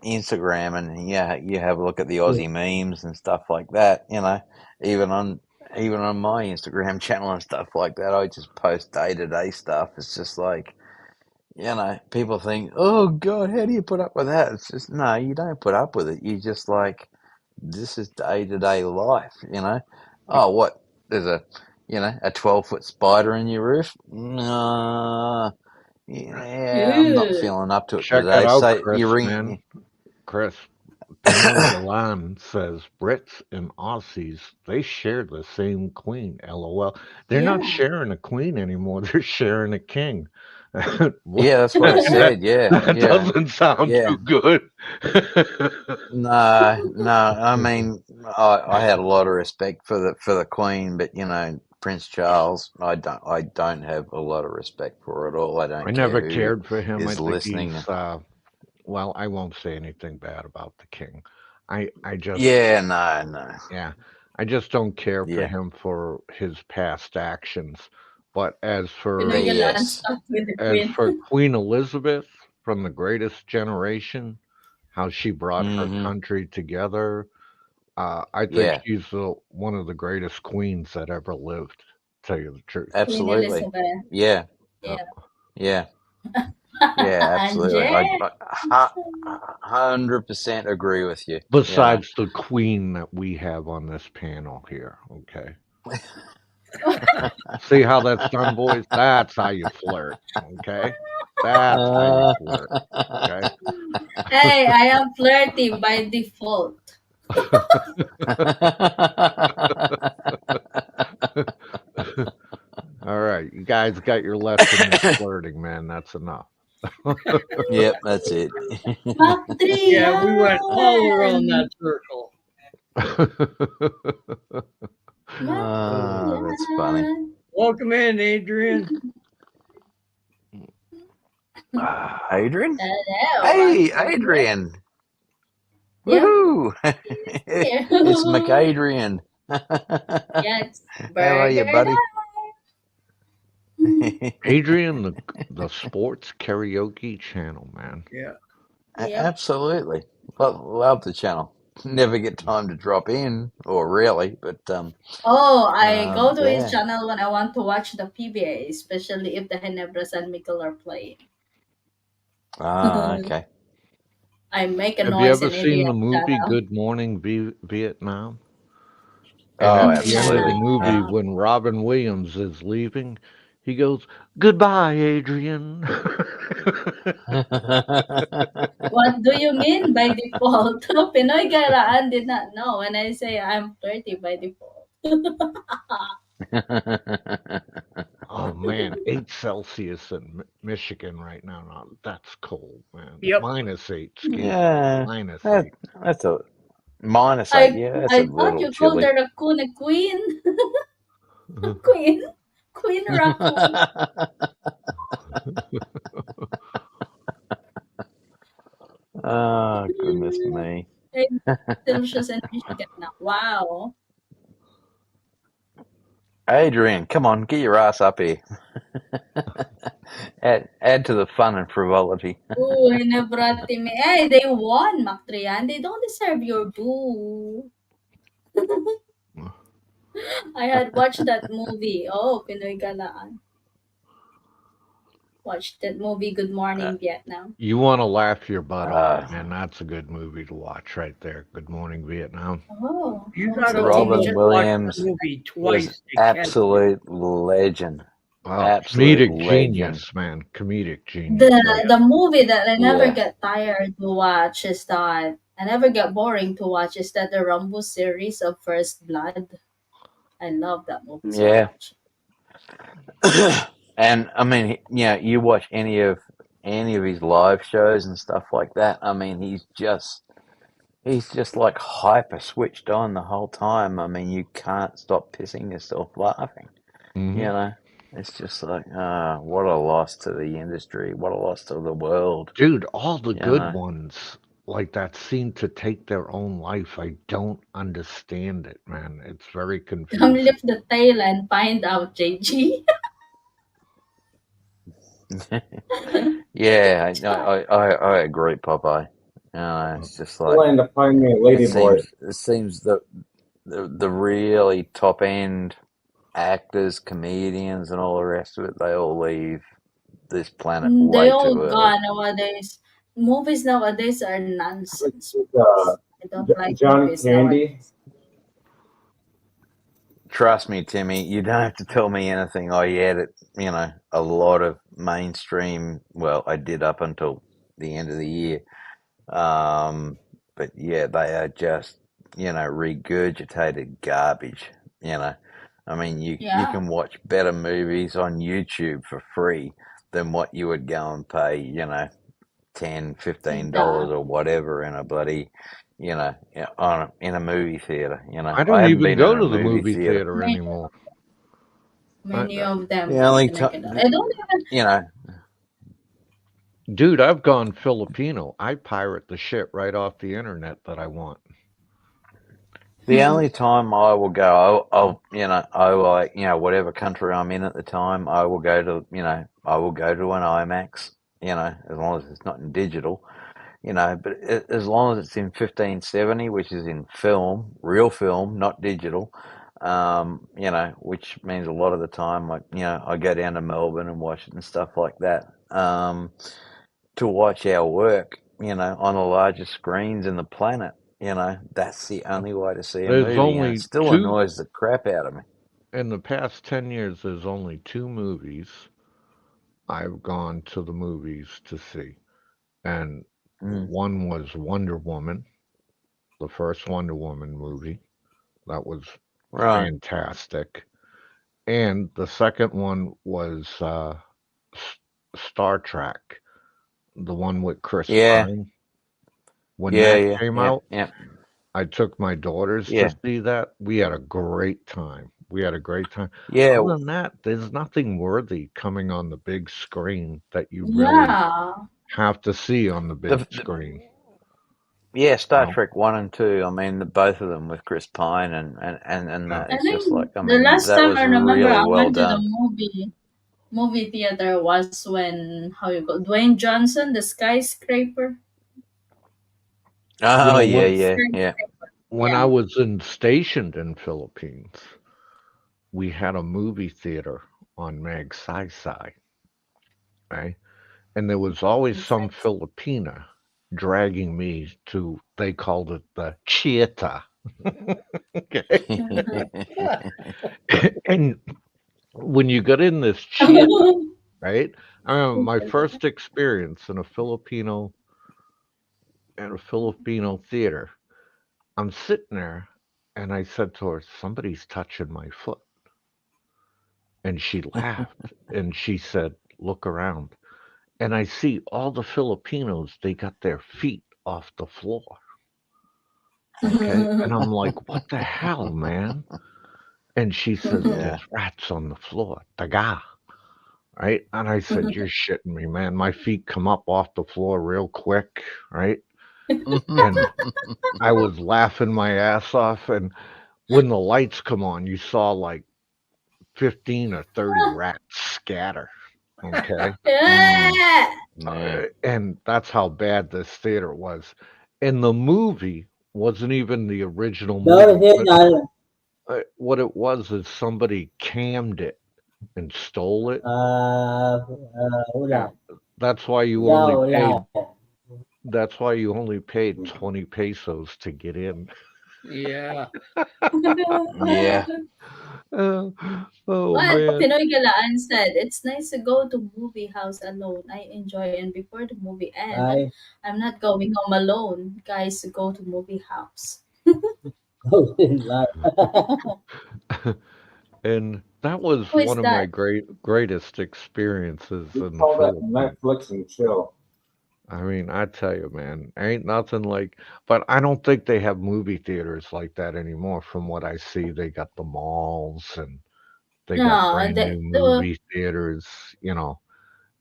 Instagram, and you have a look at the Aussie memes and stuff like that, even on even on my Instagram channel and stuff like that, I just post day to day stuff. It's just like, people think, oh God, how do you put up with that? It's just, no, you don't put up with it. You just like, this is day to day life. Oh, what? There's a 12-foot spider in your roof? No, yeah, I'm not Ew. feeling up to it Check it today. out, So you Chris, man. ring, Chris, Pinoy Galan says Brits and Aussies, they share the same queen. LOL. They're not Yeah. sharing a queen anymore. They're sharing a king. yeah, that's what I that, said. Yeah, that yeah, doesn't sound yeah. too good. No, no. I mean, I had a lot of respect for the Queen, but Prince Charles, I don't have a lot of respect for at all. I I don't care never who cared for him. I is think he's, listening. well, I won't say anything bad about the king. I just, Yeah, no, no. yeah, I just don't care for Yeah, him for his past actions. But Pinoy Kailangan yes. stuck with the as queen. for Queen Elizabeth from the Greatest Generation, how she brought her Mm-hmm. country together, I think Yeah, she's one of the greatest queens that ever lived. To tell you the truth. Queen absolutely. Elizabeth. Yeah, Uh, Yeah. yeah, yeah, absolutely. Anje. I 100% agree with you. besides the queen that we have on this panel here, okay. See how that's done, boys? That's how you flirt, okay? That's how you flirt, okay? Hey, I am flirting by default. All right, you guys got your lesson in flirting, man. That's enough. Yep, that's it. Yeah, we went all around Matriarch. that circle. Ah, that's funny. Matriarch. Welcome in, Adrian. Adrian? Hello, Hey, I'm here. Adrian! Yep, Woohoo! here. It's McAdrian. Yeah, it's How are you, burger buddy? time. Adrian, the sports karaoke channel, man. Yeah. Yep. Absolutely. Love the channel. Never get time to drop in, or really, but Oh, I go to his yeah. channel when I want to watch the PBA, especially if the Ginebra San Miguel are playing. Okay. I make a Have you noise ever in seen the idiot movie channel. Good Morning Vietnam? And Oh, at the end of the absolutely. movie, No. when Robin Williams is leaving, he goes, "Goodbye, Adrian." What do you mean by default? Pinoy Garaan did not know when I say I'm 30 by default. Oh man, 8 Celsius in Michigan right now. Now that's cold, man. Yep. -8, excuse me, Yeah, -8. that's a -8. Yeah, that's a I thought little you called chilly. the raccoon a queen. Queen. Queen raccoon. Oh, goodness me. 8 Celsius in Michigan now. Wow. Adrian, come on, get your ass up here. Add to the fun and frivolity. Ooh, Hinebrati me. Hey, they won, Mactrian. They don't deserve your boo. I had watched that movie. Oh, Pinoy Galaan. Watched that movie, Good Uh, Morning Vietnam. You want to laugh your butt off, uh, man. That's a good movie to watch right there. Good Morning Vietnam. Oh, You what's gotta the you Robin should TV? watch the Williams movie was twice to catch it. absolute legend. Oh, Absolute comedic legend. genius, man. Comedic genius, The right? the movie that I never Yeah. get tired to watch is that I never get boring to watch is that the Rambo series of First Blood. I love that movie so Yeah. much. And I mean, you watch any of his live shows and stuff like that. I mean, he's just like hyper switched on the whole time. I mean, you can't stop pissing yourself laughing. You hmm know, it's just like, what a loss to the industry. What a loss to the world. Dude, all the You good know. ones like that seem to take their own life. I don't understand it, man. It's very Come confusing. lift the tail and find out, JG. Yeah, I agree, Popeye. It's just like Line to find me a lady boy. it seems that the really top end actors, comedians, and all the rest of it, they all leave this planet They way all too early. gone nowadays. Movies nowadays are nonsense With, movies. I don't like John movies Candy. nowadays. Trust me, Timmy, you don't have to tell me anything. I edit, a lot of mainstream. Well, I did up until the end of the year. But yeah, they are just, regurgitated garbage. You know, I mean, you Yeah, can watch better movies on YouTube for free than what you would go and pay, $10, $15 or exactly. whatever in a bloody, in a movie theater. I I don't haven't even been in go a to the movie movie theater. theater Many, anymore. I, many of them The are only like it. time, I don't even. you know, dude, I've gone Filipino. I pirate the shit right off the internet that I want. The only time I will go, I will, like, whatever country I'm in at the time, I will go to an IMAX, as long as it's not in digital, but as long as it's in 1570, which is in film, real film, not digital, which means a lot of the time, like, I go down to Melbourne and watch it and stuff like that, to watch our work, on the largest screens in the planet. That's the only way to see a There's movie, and it only still two, annoys the crap out of me. in the past 10 years, there's only two movies I've gone to the movies to see. And Mm, one was Wonder Woman, the first Wonder Woman movie. That was right. fantastic. And the second one was Star Trek, the one with Chris Yeah, Pine. When yeah, that yeah, came yeah, out, yeah, I took my daughters to yeah. see that. We had a great time. We had a great time. Yeah, Other than that, there's nothing worthy coming on the big screen that you really Yeah. have to see on the big the screen. yeah, You Star know? Trek 1 and 2. I mean, both of them with Chris Pine and Yeah. that. I It's just like, think I the mean, last that time was I remember really I well went to the done. movie theater was when how you call Dwayne Johnson, the skyscraper. You Oh know, yeah, yeah, yeah. Skyscraper. when I Yeah. was stationed in Philippines, we had a movie theater on Magsaysay, right? And there was always some Exactly. Filipina dragging me to, they called it the Chieta. Okay. And when you got in this Chieta, right? I remember my first experience in a Filipino theater. I'm sitting there and I said to her, somebody's touching my foot. And she laughed and she said, look around. And I see all the Filipinos, they got their feet off the floor. Okay. And I'm like, what the hell, man? And she says, Yeah. there's rats on the floor. Taga. Right. And I said, you're shitting me, man. My feet come up off the floor real quick. Right. And I was laughing my ass off. And when the lights come on, you saw like 15 or 30 rats scatter. Okay. Mm, Yeah. yeah. And that's how bad this theater was. And the movie wasn't even the original movie. What it was is somebody cammed it and stole it. And that's why you only paid. That's why you only paid 20 pesos to get in. Yeah. Yeah. Oh, oh What man. Pinoy Galaan said, it's nice to go to movie house alone. I enjoy and before the movie end, I'm not going home alone. Guys, go to movie house. And that was Who is one of my that? greatest experiences We in the call that Philippines. Netflix and chill. I mean, I tell you, man, ain't nothing like. But I don't think they have movie theaters like that anymore. From what I see, they got the malls and they got No, brand new the movie theaters,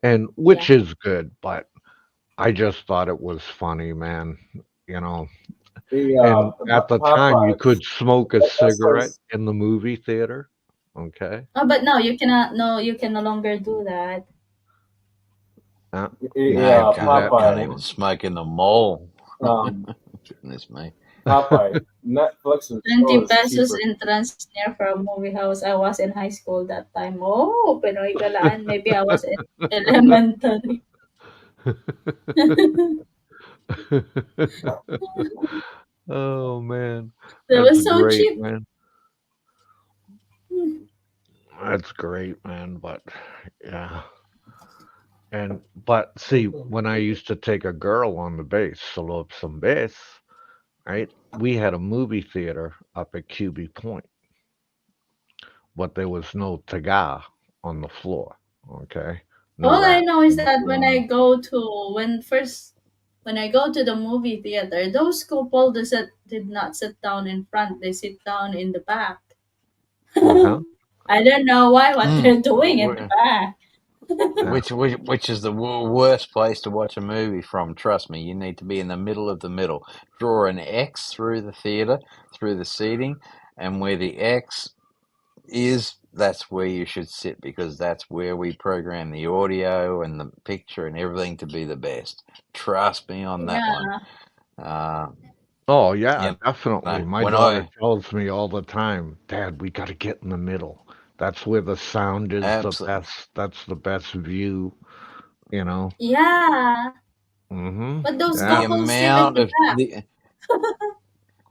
and which yeah. is good. But I just thought it was funny, man. You know, and The at the time, you Popeyes. could smoke a That cigarette says in the movie theater. Okay. Oh, but no, you cannot. No, you can no longer do that. Uh, you No, you can't do that can't Popeye. even anymore. smoke in the mall. Um, Goodness me. Popeye. Netflix and chill 20 is pesos cheaper. entrance near for a movie house. I was in high school that time. Oh, Pinoy Galaan. Maybe I was in elementary. Oh man, That that's was so great, cheap. man. That's great, man. But yeah, but see, when I used to take a girl on the base, solo some base, right? We had a movie theater up at QB Point, but there was no taga on the floor. Okay, no All I rats know is on the that floor. when I go to the movie theater, those couple did not sit down in front. They sit down in the back. Uh huh. I don't know why what Mm. they're doing in the back. Yeah. Which is the worst place to watch a movie from? Trust me, you need to be in the middle of the middle. Draw an X through the theater, through the seating, and where the X is, that's where you should sit because that's where we program the audio and the picture and everything to be the best. Trust me on that one. Yeah. Uh, Oh yeah, you definitely. know, My when daughter I tells me all the time, Dad, we got to get in the middle. That's where the sound is the absolutely best. That's the best view, you know. Yeah. Mm-hmm. But those Yeah. the couples sit in amount the of back. the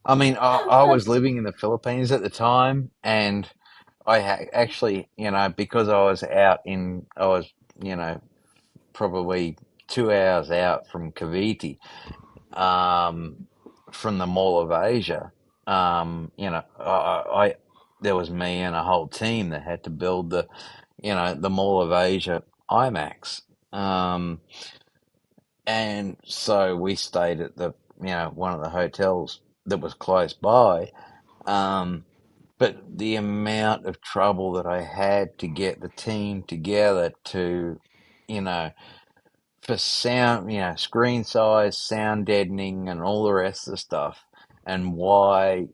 I mean, I was living in the Philippines at the time, and actually, because I was, you know, probably 2 hours out from Cavite, um, from the Mall of Asia. There was me and a whole team that had to build the Mall of Asia IMAX. And so we stayed at one of the hotels that was close by. Um, but the amount of trouble that I had to get the team together to, you know, for sound, screen size, sound deadening, and all the rest of the stuff. And why,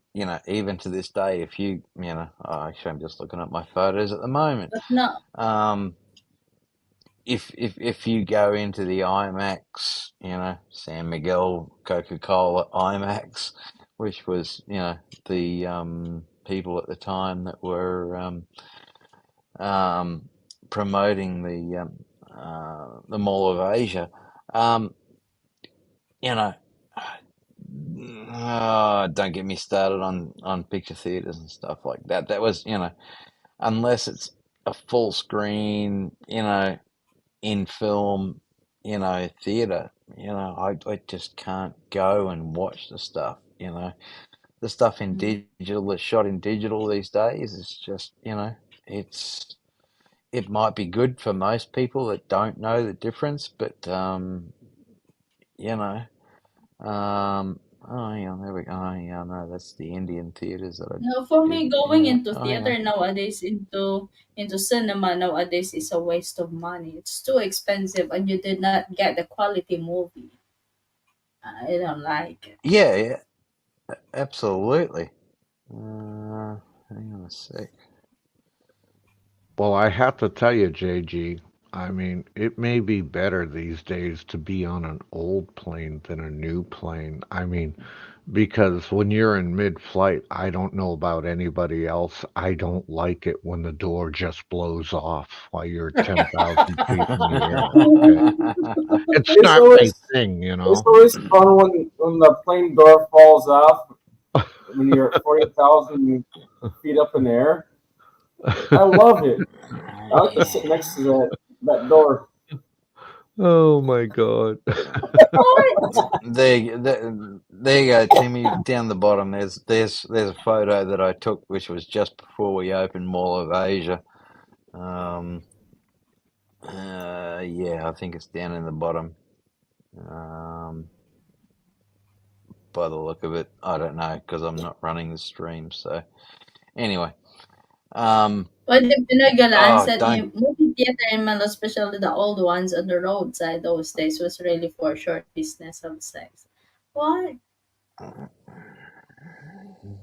even to this day, if actually, I'm just looking at my photos at the moment. But no, Um, if you go into the IMAX, San Miguel Coca-Cola IMAX, which was, the people at the time that were um, promoting the Mall of Asia, um, you know, don't get me started on picture theaters and stuff like that. That was, unless it's a full screen, in film, theater, I just can't go and watch the stuff, the stuff in mm, digital that's shot in digital these days is just, it's it might be good for most people that don't know the difference, but you know, oh, hang on, there we go. Oh, yeah, no, that's the Indian theaters that I no, for did. me, going Yeah. into Oh, hang on. theater nowadays, into cinema nowadays, is a waste of money. It's too expensive, and you did not get the quality movie. I don't like it. Yeah, yeah, absolutely. Uh, Hang on a sec. Well, I have to tell you, JG, I mean, it may be better these days to be on an old plane than a new plane. I mean, because when you're in mid-flight, I don't know about anybody else. I don't like it when the door just blows off while you're 10,000 feet in the air. Okay. It's It's not my always thing, it's always fun when the plane door falls off when you're at 40,000 feet up in the air. I love it. I like to sit next to that door. Oh my God. There you go, Timmy. Down the bottom, there's a photo that I took, which was just before we opened Mall of Asia. Um, yeah, I think it's down in the bottom. Um, by the look of it, I don't know because I'm not running the stream. So anyway, um, Well, the Pinoy oh, said don't. movie theater in Manila, especially the old ones on the roadside those days, was really for short business of sex. What?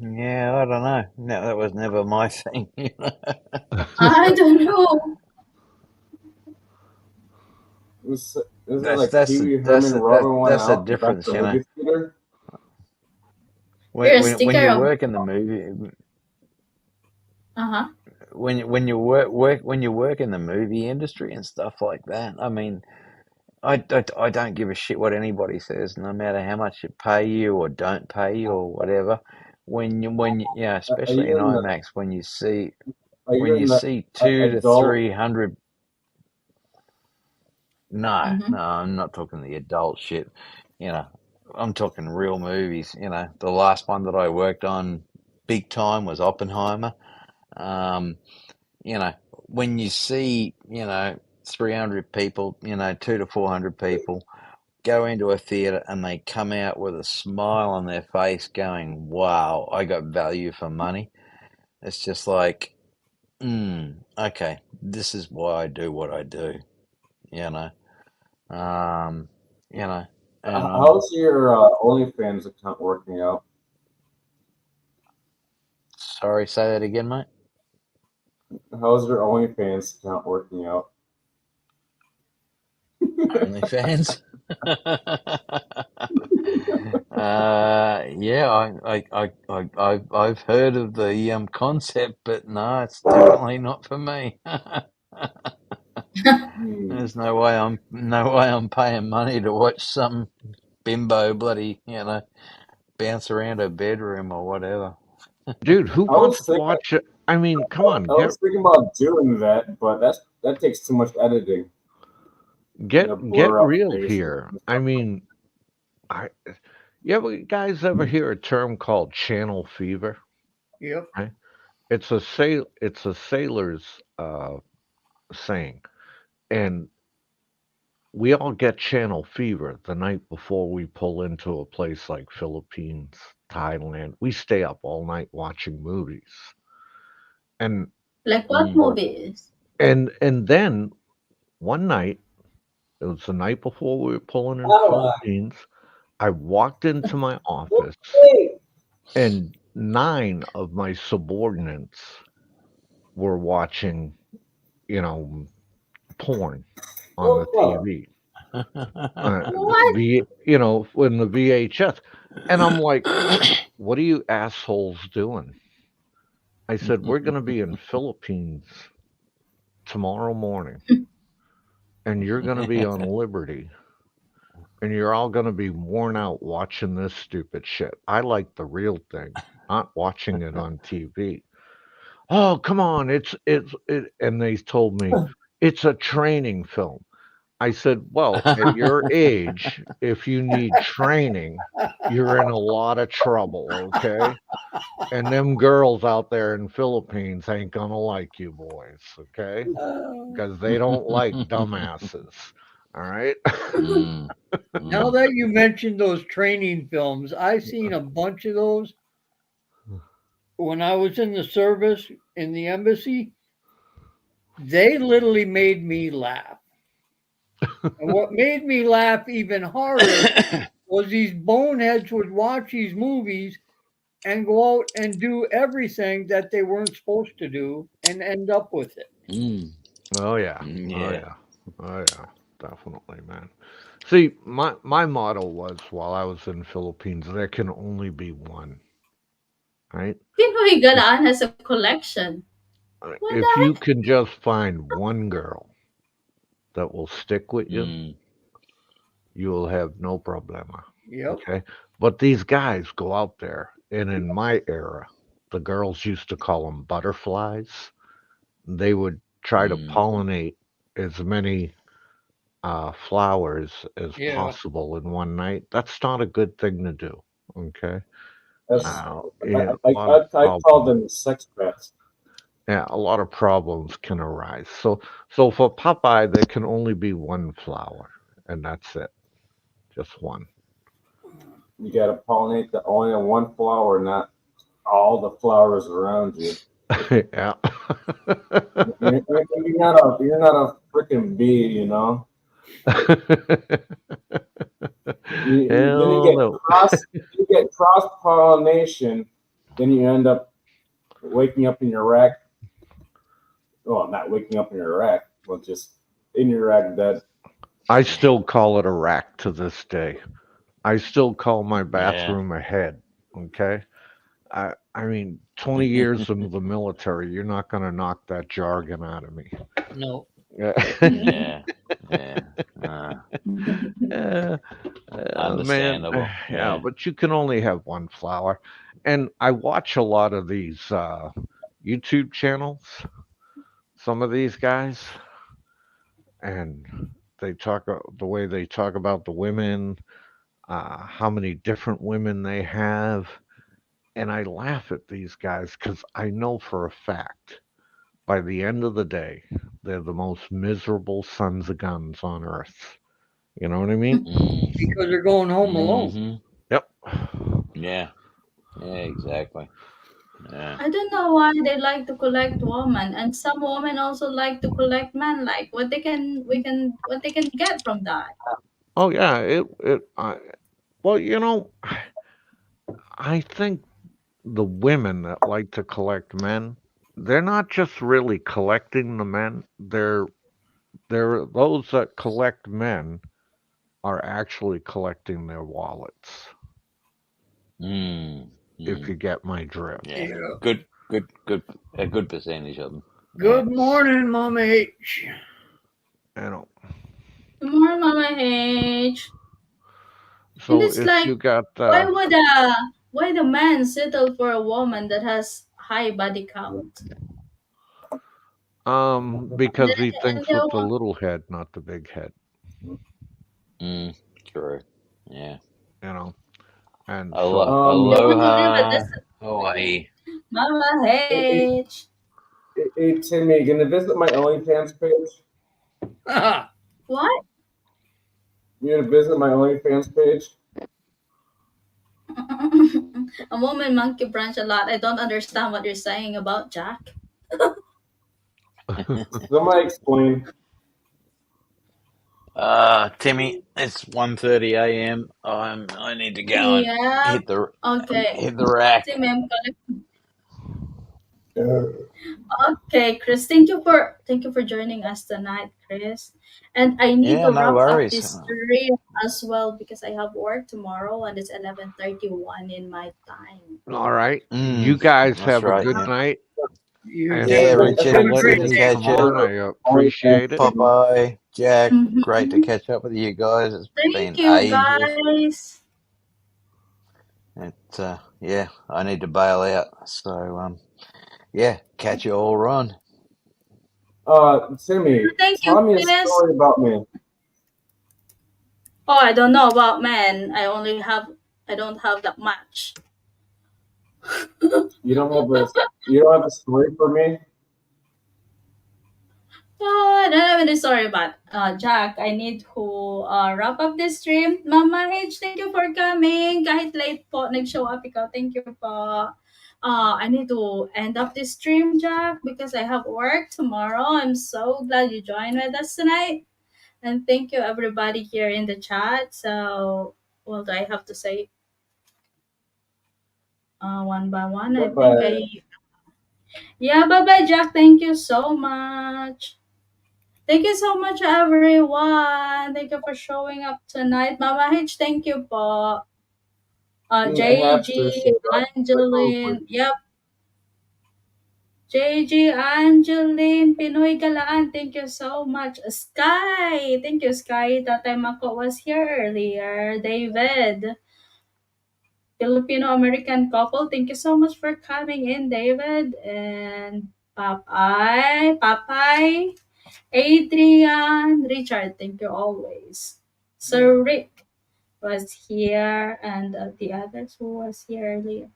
Yeah, I don't know. No, that was never my thing. I don't know. Was is it That's like that's Pee the Wee that's Herman the Robin one that's the out in the back of difference, the movie theater? You're a When sticker you of. work in the movie, Uh huh. when you work in the movie industry and stuff like that. I mean, I don't give a shit what anybody says, no matter how much it pay you or don't pay you or whatever. Yeah, Are especially you in in the IMAX, are you when you in the see two to adult? three hundred. No, Mm-hmm. no, I'm not talking the adult shit. You know, I'm talking real movies. The last one that I worked on big time was Oppenheimer. Um, you know, when you see, 300 people, two to 400 people go into a theater and they come out with a smile on their face going, wow, I got value for money. It's just like, okay, this is why I do what I do, you know. Um, you know, and How's your OnlyFans account working out? sorry, say that again, mate. How's your OnlyFans account working out? OnlyFans. Yeah, I've heard of the concept, but no, it's definitely not for me. Hmm. There's no way I'm paying money to watch some bimbo bloody, bounce around her bedroom or whatever. Dude, who I wants was to thinking watch it? I mean, come on, I was thinking about doing that, but that takes too much editing. You know, get blur out real faces here. and I stuff like mean, I you ever guys ever hear a term called channel fever? Yep. Right? It's a sailor's saying, and we all get channel fever the night before we pull into a place like Philippines, Thailand. We stay up all night watching movies. And Like what Mm. movies? and then one night, it was the night before we were pulling in Oh, Philippines. I walked into my office, wait. and 9 of my subordinates were watching, you know, porn on the What TV. Uh, What? in the VHS. And I'm like, what are you assholes doing? I said, we're going to be in Philippines tomorrow morning, and you're going to be on liberty, and you're all going to be worn out watching this stupid shit. I like the real thing, not watching it on TV. Oh, come on, and they told me it's a training film. I said, well, at your age, if you need training, you're in a lot of trouble, okay? And them girls out there in Philippines ain't gonna like you boys, okay? Because they don't like dumbasses. All right. Mm. Now Mm. that you mentioned those training films, I seen a bunch of those when I was in the service in the embassy. They literally made me laugh. And what made me laugh even harder was these boneheads would watch these movies and go out and do everything that they weren't supposed to do and end up with it. Mm. Oh yeah. Mm. Oh Yeah. yeah. Oh yeah. Definitely, man. See, my motto was while I was in Philippines, there can only be one, right? Pinoy Galaan has a collection. What the If you heck? can just find one girl that will stick with you, Mm. you will have no problema. Yep. Okay. But these guys go out there, and in my era, the girls used to call them butterflies. They would try to Mm. pollinate as many flowers as Yeah. possible in one night. That's not a good thing to do. Okay. That's Mm. Yeah, a lot of I call problems. them sex pets. Yeah, a lot of problems can arise. So for Popeye, there can only be one flower, and that's it, just one. You got to pollinate the only one flower, not all the flowers around you. Yeah. You're not a freaking bee, you know. Then Hell no. you get cross pollination. Then you end up waking up in your rack. Well, not waking up in your rack, well, just in your rack dead. I still call it a rack to this day. I still call my Yeah. bathroom a head. Okay. I mean, 20 years in the military, you're not going to knock that jargon out of me. No. Yeah. Yeah. Yeah. Yeah, man. Understandable. Yeah, Yeah. but you can only have one flower. And I watch a lot of these YouTube channels, some of these guys, and the way they talk about the women, how many different women they have. And I laugh at these guys because I know for a fact by the end of the day, they're the most miserable sons of guns on earth. You know what I mean? Mm. Because they're going home alone. Mm-hmm. Yep. Yeah. Yeah. Exactly. Yeah. I don't know why they like to collect women, and some women also like to collect men. Like what they can get from that. Oh yeah. Well, I think the women that like to collect men, they're not just really collecting the men. They're those that collect men are actually collecting their wallets. Mm. If Mm. you get my drift, Yeah. Yeah. Good. Good. Good. A good percentage of them. Yeah. Good morning, Mama H. you know. Good morning, Mama H. And So it's if like, you got why the man settle for a woman that has high body count? And because he and thinks they with the want, little head, not the big head, Mm. True. Yeah. you know. And so they Um, want to live a Aloha, decent Hawaii. Mama hey, hey, H. hey, Timmy, you gonna visit my OnlyFans page? What? You gonna visit my OnlyFans page? A woman monkey branch a lot. I don't understand what you're saying about Jack. Somebody explain. Timmy, it's 1:30 a.m. I need to go and Yeah. Okay. hit the rack. See, ma'am. Okay, Chris. Thank you for joining us tonight, Chris. And I need Yeah, to no wrap up worries. this stream as well because I have work tomorrow and it's 11:31 in my time. All right. You Mm, guys that's have a right. good Yeah. night. You And Yeah, too. Richard. Have a Good great to listening day. to catch up. Vaughn, I appreciate it. Popeye, Jack. Great to Mm-hmm. catch up with you guys. It's Thank been you, ages. guys. Yeah, I need to bail out. So yeah, catch you all on. Timmy, Thank you, tell me a Chris. story about me. Oh, I don't know about men. I don't have that much. You don't have a you don't have a story for me? I don't have any story about Jack. I need to wrap up this stream. Mama H, thank you for coming. Kahit late po, nag-show up ikaw. Thank you po. I need to end up this stream, Jack, because I have work tomorrow. I'm so glad you joined with us tonight. And thank you everybody here in the chat. So, what do I have to say one by one? Bye I think bye. yeah, bye bye, Jack. Thank you so much. Thank you so much, everyone. Thank you for showing up tonight. Mama H, thank you po. I have to JG, shut up. Angeline. Yep. JG, Angeline, Pinoy Galaan. Thank you so much. Sky. Thank you, Sky. Tatay Mako was here earlier. David. Filipino American couple. Thank you so much for coming in, David. And Papay, Adrian, Richard. Thank you always. Sir Rick was here, and the others who was here earlier.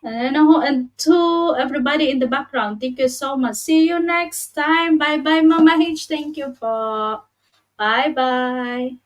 And to everybody in the background, thank you so much. See you next time. Bye bye, Mama H. Thank you po. Bye bye.